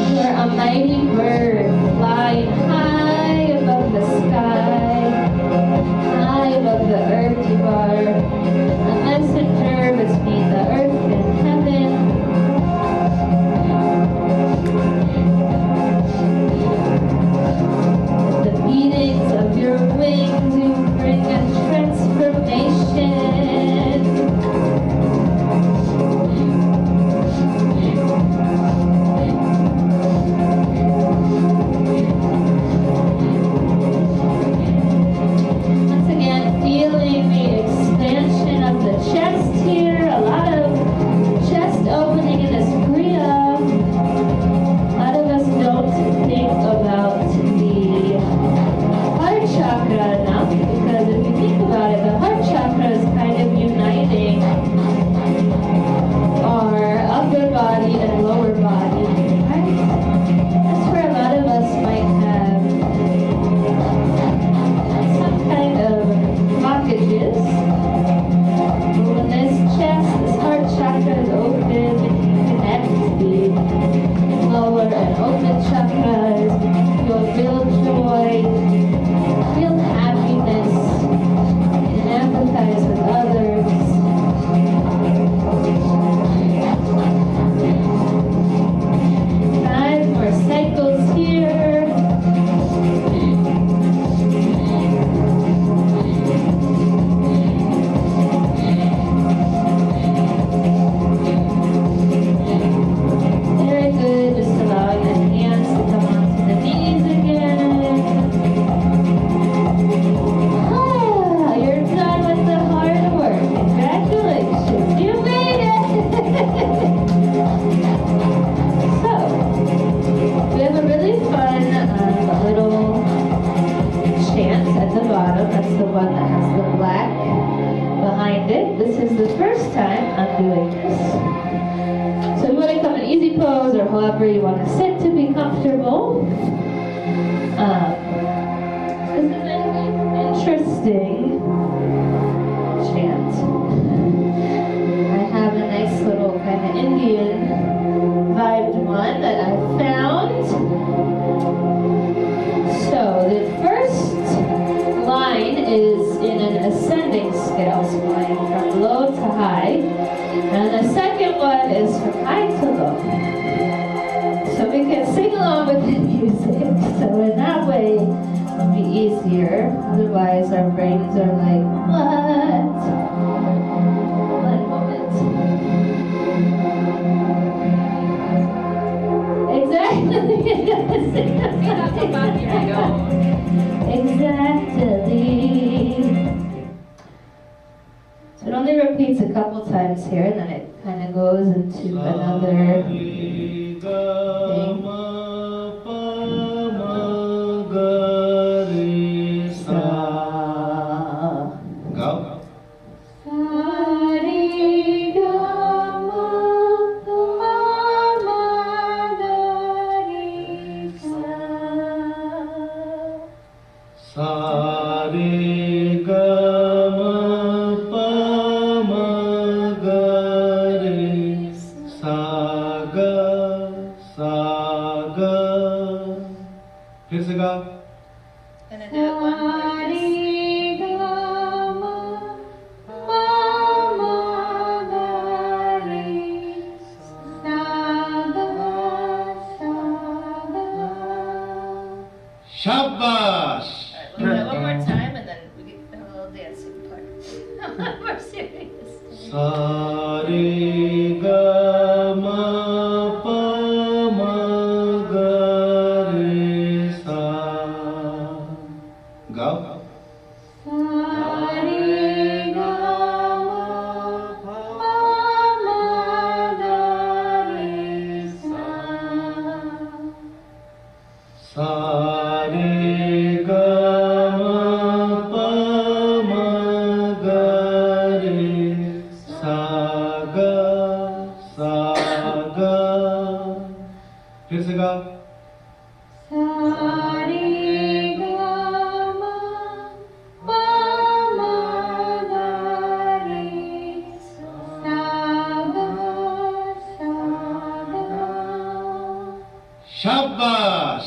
You are a mighty bird, flying high above the sky, high above the earth. You are a messenger between the earth and heaven. The beatings of your wings, you bring a transformation. Once again, feeling the expansion of the chest here. A lot of chest opening in this kriya. A lot of us don't think about the heart chakra enough, because if you think about it, the heart chakra is kind of uniting our upper body and lower body, right? That's where a lot of us might have some kind of blockages. But when this chest, this heart chakra is open, and you connect the lower and open chakras, you'll feel joy, real happiness, and empathize with others. 5 more cycles here. Very good. Just allowing the hands to come onto the knees again. You're done with the hard work. Congratulations. You made it! So, we have a really fun little chant at the bottom. That's the one that has the black behind it. This is the first time I'm doing this. So you want to come in easy pose or however you want to sit to be comfortable. This is an interesting chant. I have a nice little kind of Indian vibed one that I found. So the first line is in an ascending scale, so going from low to high. And the second one is from high to low. So we can say easier. Otherwise, our brains are like, what? One moment. Exactly. Exactly. So it only repeats a couple times here, and then it kind of goes into another thing. Gonna do it one more. Shabash! Alright, we'll do that one more time and then we get a little dancing part. More serious. Sa re ga ma pa ma ga re sa. Go. Sa re ga ma pa ma ga re sa ga फिर से गा शाबाश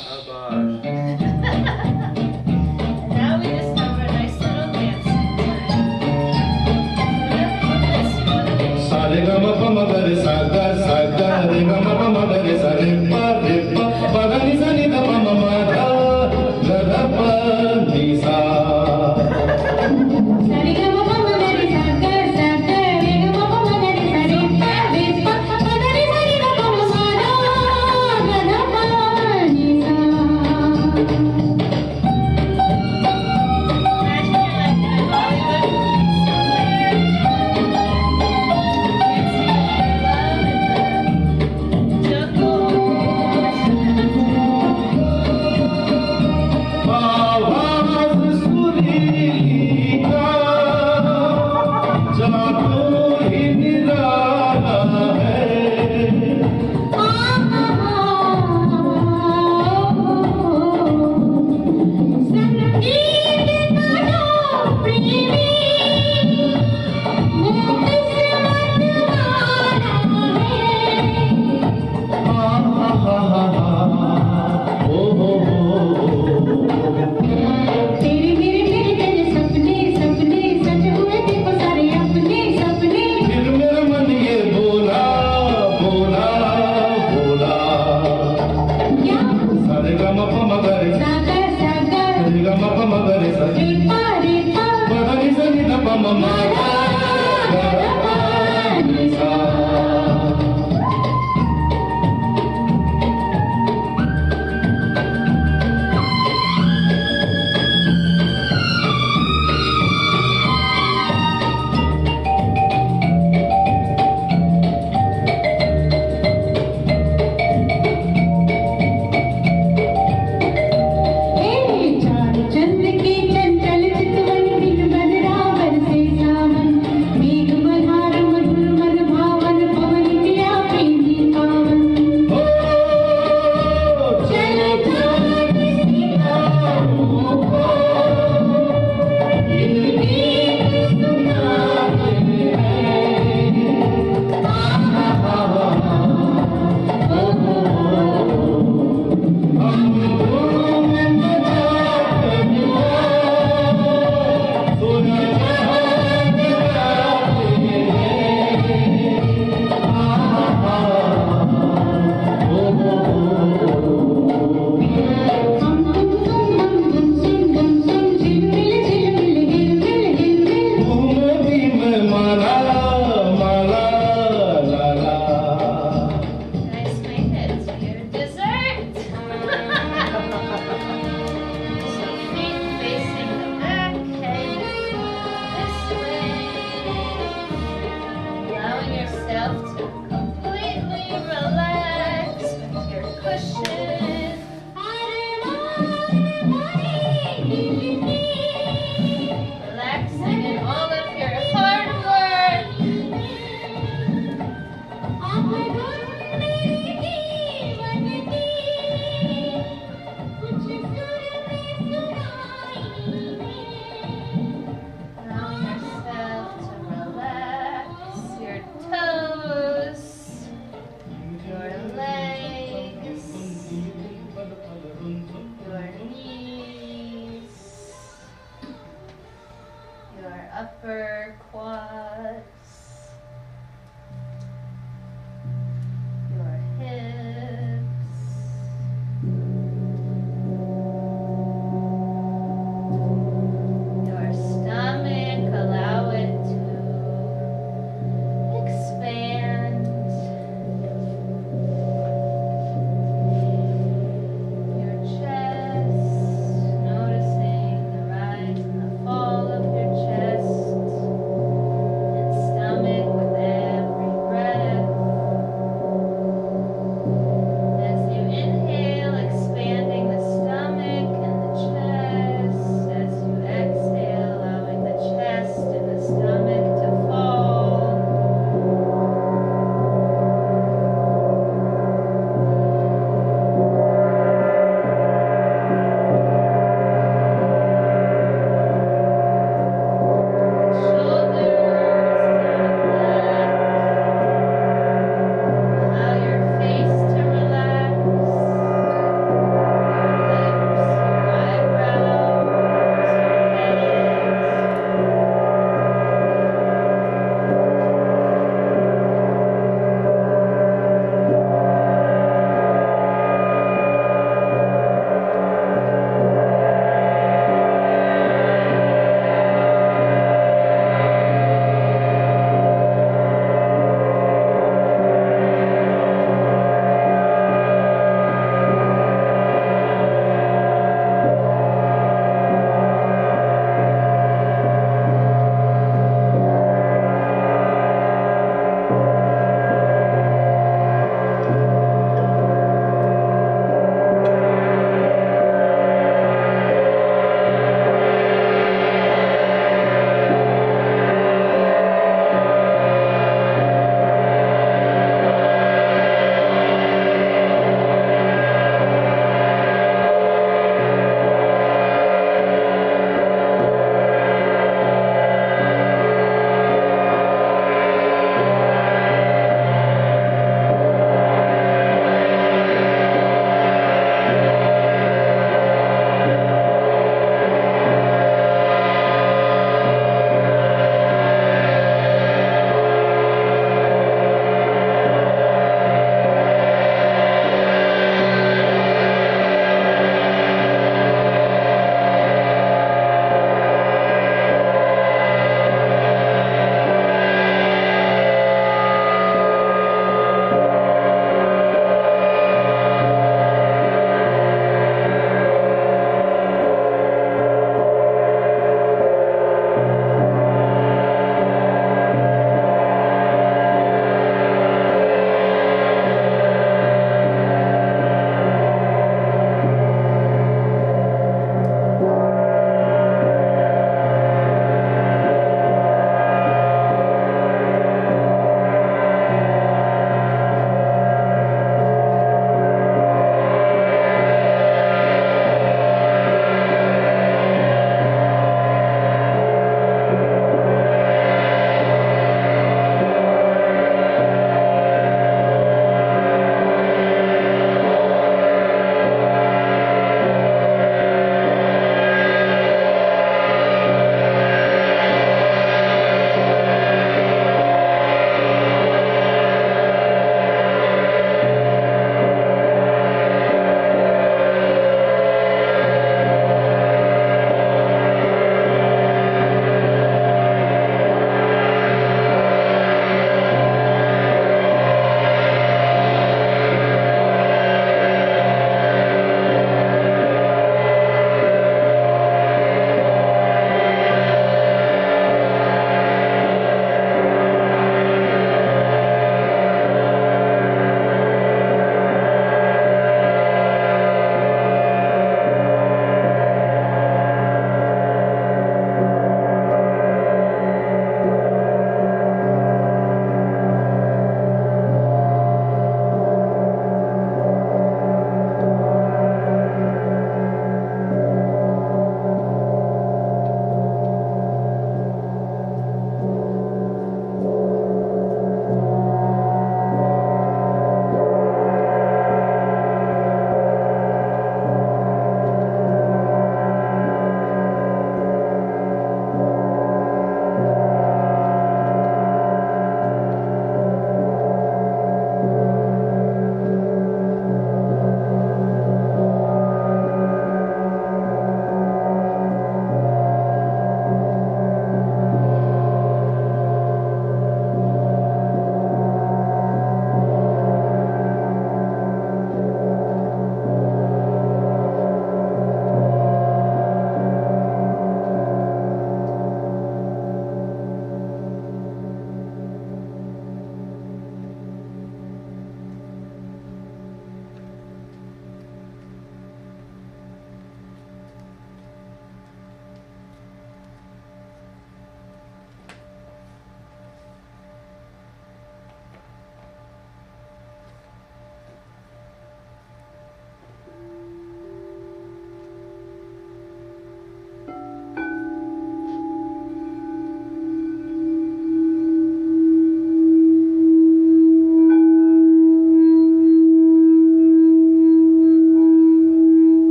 Now we discover a nice little dance. सा रे गा मा पा मा गा रे सा गा रे गा मा पा मा गा रे सा रे पा पा गा नि सा नि दा पा मा मा गा गा पा नि सा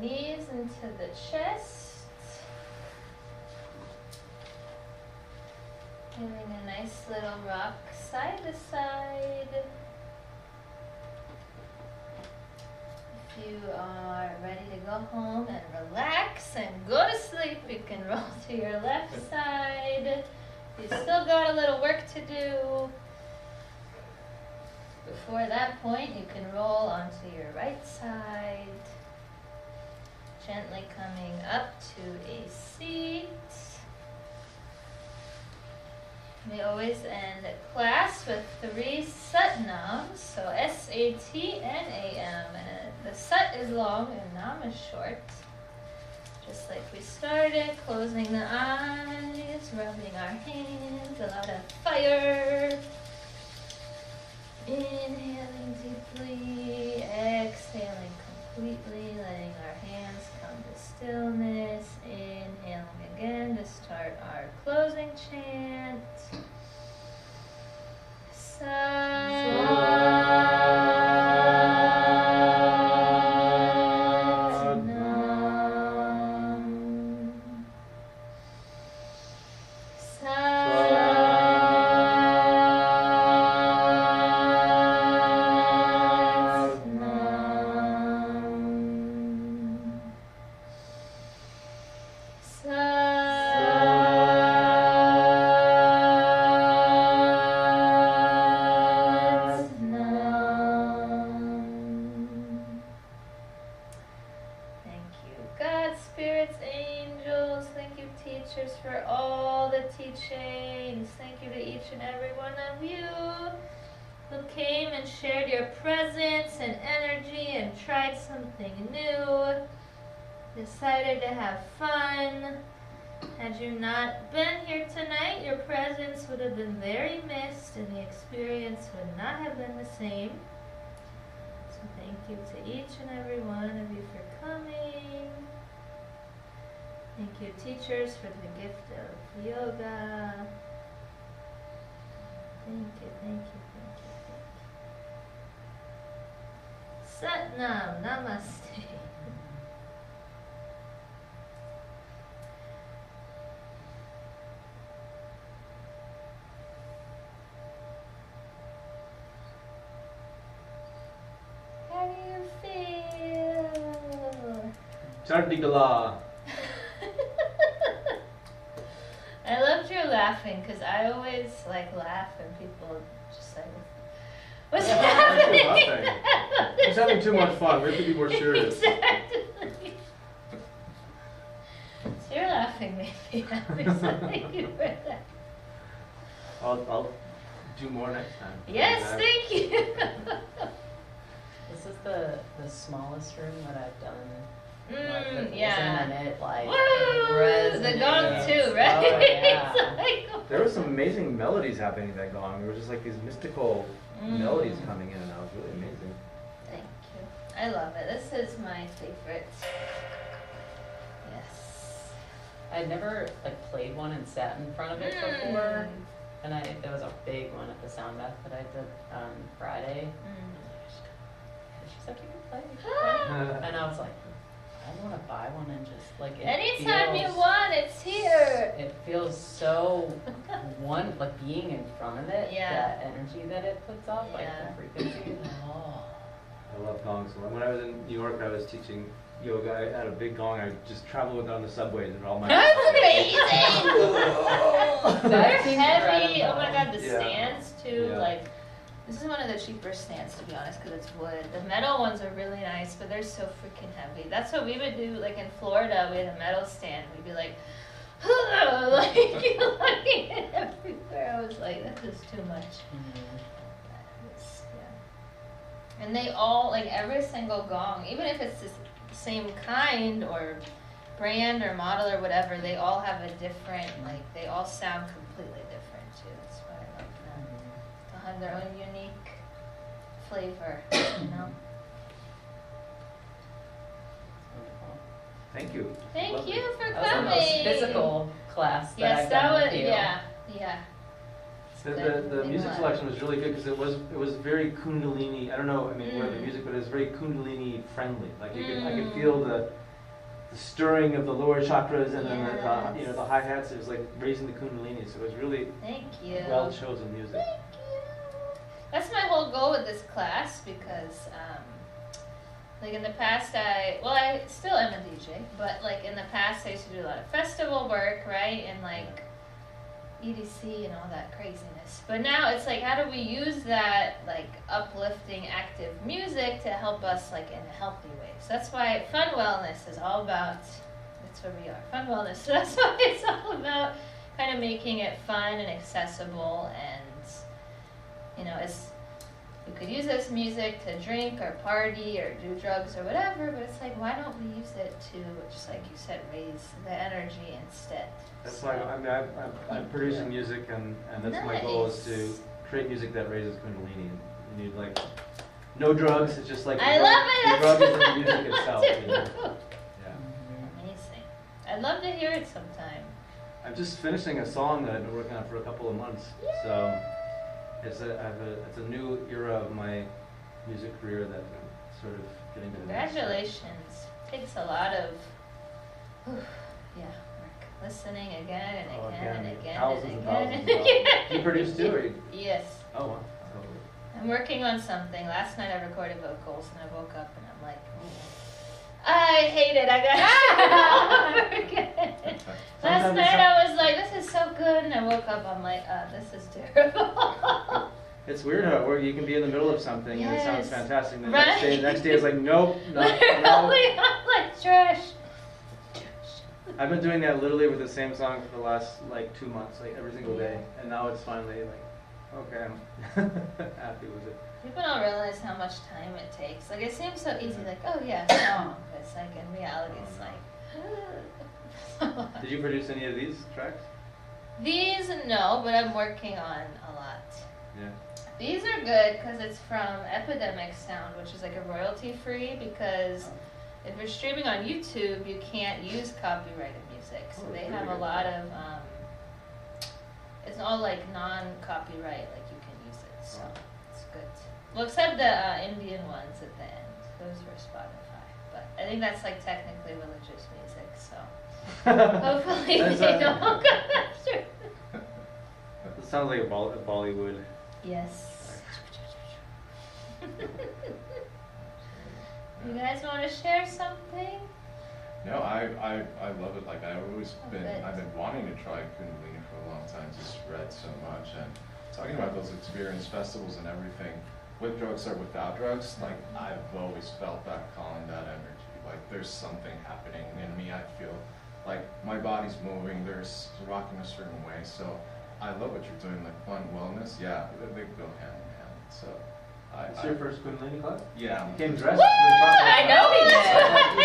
knees into the chest. Doing a nice little rock side to side. If you are ready to go home and relax and go to sleep, you can roll to your left side. You still got a little work to do. Before that point, you can roll onto your right side. Gently coming up to a seat. We always end class with 3 Satnams, so S-A-T-N-A-M. And the Sat is long and Nam is short. Just like we started, closing the eyes, rubbing our hands, a lot of fire. Inhaling deeply, exhaling completely, letting our hands come to stillness. Inhaling again to start our closing chant. For all the teachings. Thank you to each and every one of you who came and shared your presence and energy and tried something new, decided to have fun. Had you not been here tonight, your presence would have been very missed and the experience would not have been the same. So thank you to each and every one of you for coming. Thank you, teachers, for the gift of yoga. Thank you, thank you, thank you, thank you. Satnam, namaste. How do you feel? Chardigala. I loved your laughing because I always like laugh and people just like, what's happening? He's having too much fun. We have to be more serious. Exactly. So your laughing made me happy, so thank you for that. I'll do more next time. Yes, thank you. This is the smallest room that I've done. Like, yeah. Wasn't it like Woo! The gong too, right? Oh, yeah. It's like, There were some amazing melodies happening in that gong. There were just like these mystical melodies coming in, and that was really amazing. Thank you. I love it. This is my favorite. Yes. I'd never like played one and sat in front of it before, and there was a big one at the sound bath that I did on Friday. And she's like, "You can play," and I was like, I want to buy one and just like it Anytime feels, you want, it's here. It feels so like being in front of it. Yeah. That energy that it puts off, like Yeah. the frequency. Oh. I love gongs. When I was in New York, I was teaching yoga. I had a big gong. I just traveled with it on the subways and all my. That's amazing. They're That's heavy. Oh incredible. my god, the Yeah. stands too. Yeah. Like, this is one of the cheaper stands to be honest, because it's wood. The metal ones are really nice, but they're so freaking heavy. That's what we would do. Like in Florida, we had a metal stand. We'd be like, like looking at everywhere. I was like, this is too much. Yeah. And they all, like every single gong, even if it's the same kind or brand or model or whatever, they all have a different, like they all sound completely different too. That's why I love them. They'll have their own unique flavor, you know? Thank you. Thank Lovely. you for That was the coming. most physical class that Yes, I've that done was, with you. yeah. The music selection was really good because it was very Kundalini. I don't know. I mean, what the music, but it was very Kundalini friendly. Like I could feel stirring of the lower chakras, and then Yes. you know, the hi-hats. It was like raising the Kundalini. So it was really Thank you. well chosen music. Thank you. That's my whole goal with this class because, like in the past, I still am a DJ, but like in the past, I used to do a lot of festival work, right, and like EDC and all that craziness. But now it's like, how do we use that like uplifting, active music to help us like in a healthy way? So that's why Fun Wellness is all about. That's where we are, Fun Wellness. So that's why it's all about kind of making it fun and accessible, and you know, you could use this music to drink or party or do drugs or whatever, but it's like, why don't we use it to, just like you said, raise the energy instead? That's why I'm producing music, and that's my goal is to create music that raises Kundalini. You need like no drugs. It's just like I love it. The drug That's is the music itself. You know? Yeah. Amazing. I'd love to hear it sometime. I'm just finishing a song that I've been working on for a couple of months. So it's a new era of my music career that I'm sort of getting to the next step. Congratulations. Takes a lot of, work. Listening again and again and again thousands and and again. thousands of dollars. You produce too, or you? Yes. Oh wow. I'm working on something. Last night I recorded vocals and I woke up and I'm like, I hate it. I got it over again. Last night I was like, this is so good, and I woke up, I'm like, this is terrible. It's weird how where you can be in the middle of something and it sounds Yes. fantastic, and the Right. next day is like, nope, no, Literally, no. I'm like trash. I've been doing that literally with the same song for the last like 2 months, like every single day, and now it's finally like, okay, I'm happy with it. People don't realize how much time it takes. Like, it seems so easy, like, oh yeah, song. But it's like, in reality, it's like, Did you produce any of these tracks? These, no, but I'm working on a lot. Yeah. These are good because it's from Epidemic Sound, which is like a royalty free, because if you're streaming on YouTube, you can't use copyrighted music. So Oh, they really have a good. lot of, it's all like non-copyright, like you can use it. So Wow. it's good. Well, except the Indian ones at the end. Those were Spotify. But I think that's like technically religious music, so hopefully That's they a- don't go after. It sounds like a Bollywood. Yes. You guys want to share something? No, I love it. Like I've Good. been wanting to try Kundalini for a long time. Just read so much, and talking about those experience festivals and everything, with drugs or without drugs, like I've always felt that calling, that energy. Like there's something happening in me. I feel like my body's moving. There's rocking a certain way. So I love what you're doing. Like fun, wellness. Yeah, they go hand in hand. So. It's your first Kundalini class? Yeah. You came dressed Woo! for the class? I know he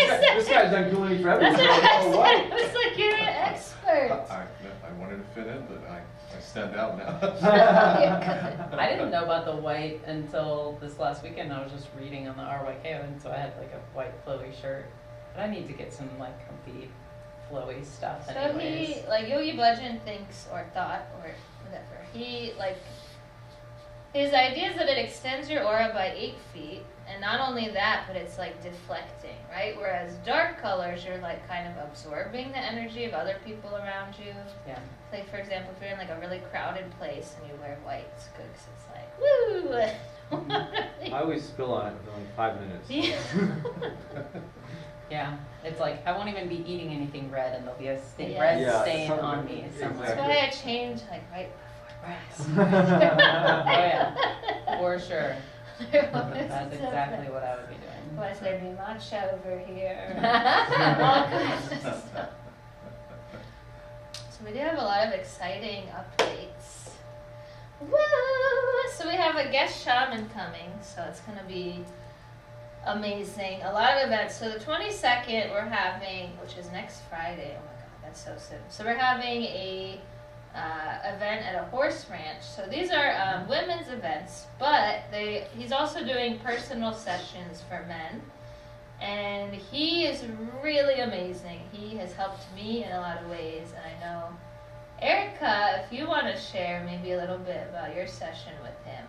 did. This guy's done Kundalini forever. That's He's what like, I oh, said. what? It was like, you're an expert. I wanted to fit in, but I stand out now. I didn't know about the white until this last weekend. I was just reading on the RYK, and so I had like a white flowy shirt. But I need to get some like comfy, flowy stuff. So anyways. he, like Yogi Bhajan thinks, or thought, or whatever, he, like, his idea is that it extends your aura by 8 feet, and not only that, but it's like deflecting, right? Whereas dark colors, you're like kind of absorbing the energy of other people around you. Yeah. Like, for example, if you're in like a really crowded place and you wear white, it's good 'cause it's like, woo! I always spill on it within 5 minutes. Yeah. Yeah, it's like I won't even be eating anything red, and there'll be a Yes. red Yeah, stain something- on me somewhere. That's why I changed like right Oh before yeah, for sure. breakfast. That's exactly what I would be doing. Otherwise there'd be matcha over here. All kinds of stuff. So we do have a lot of exciting updates. Woo! So we have a guest shaman coming, so it's going to be amazing. A lot of events. So the 22nd we're having, which is next Friday. Oh my god, that's so soon. So we're having a event at a horse ranch. So these are women's events, but he's also doing personal sessions for men. And he is really amazing. He has helped me in a lot of ways, and I know, Erica, if you want to share maybe a little bit about your session with him.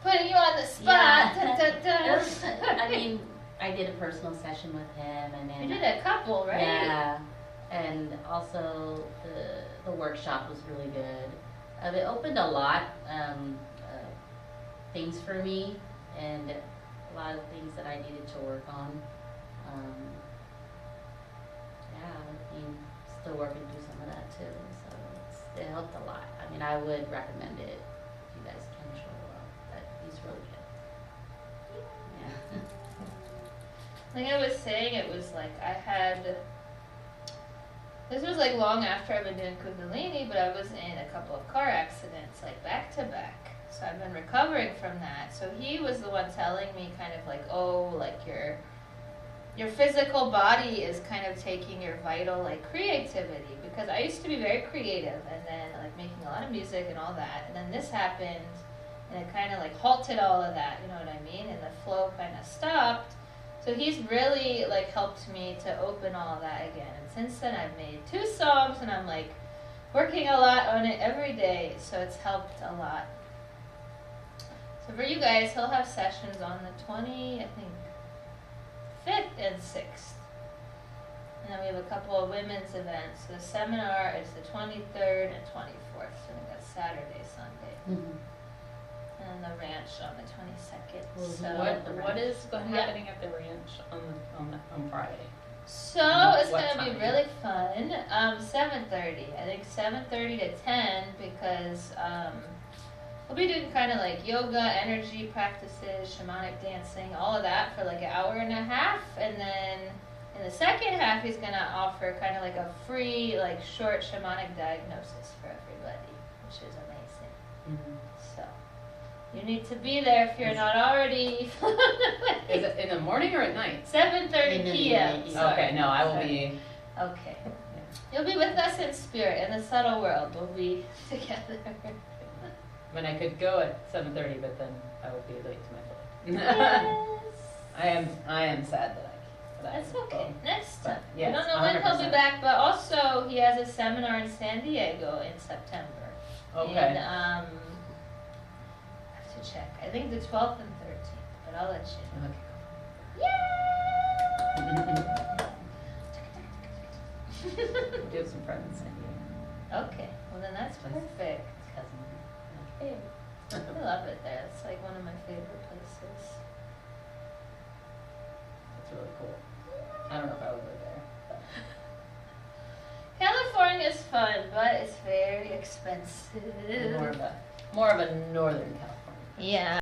Putting you on the spot. Yeah. Dun, dun, dun. I mean, I I did a personal session with him, and then You did a couple, right? yeah, and also the workshop was really good. It opened a lot things for me, and a lot of things that I needed to work on. Yeah, I'm still working through some of that too, so it helped a lot. I mean, I would recommend it if you guys can show up. That he's really good. Yeah. Like I was saying, it was like I had. This was like long after I've been doing Kundalini, but I was in a couple of car accidents, like back to back. So I've been recovering from that. So he was the one telling me kind of like, oh, like your physical body is kind of taking your vital like creativity, because I used to be very creative and then like making a lot of music and all that, and then this happened and it kind of like halted all of that, you know what I mean, and the flow kind of stopped. So he's really like helped me to open all of that again, and since then I've made 2 songs and I'm like working a lot on it every day, so it's helped a lot. So for you guys, he'll have sessions on the 5th and 6th. And then we have a couple of women's events. The seminar is the 23rd and 24th, so we got Saturday, Sunday. Mm-hmm. And then the ranch on the 22nd. Well, So What is happening at the ranch on Friday? So it's What gonna be time? really fun. 7:30. I think 7:30 to 10, because we'll be doing kind of like yoga, energy practices, shamanic dancing, all of that for like an hour and a half, and then in the second half he's gonna offer kind of like a free like short shamanic diagnosis for everybody, which is amazing. Mm-hmm. So you need to be there if you're not already. Is it in the morning or at night? 7:30 In the p.m. evening. Sorry. Okay, no, I will Sorry. be. Okay. You'll be with us in spirit, in the subtle world. We'll be together. I mean, I could go at 7:30, but then I would be late to my Yes. I am sad that I That's okay. Next time. But, yes, I don't know when he'll 100%. be back, but also he has a seminar in San Diego in September. Okay. And I have to check. I think the 12th and 13th, but I'll let you know. Okay. Do have some friends in San Diego. Okay. Well, then that's perfect. Cousin. Hey, I love it there. It's like one of my favorite places. It's really cool. I don't know if I would live there. But. California is fun, but it's very expensive. More of a northern California. Yeah.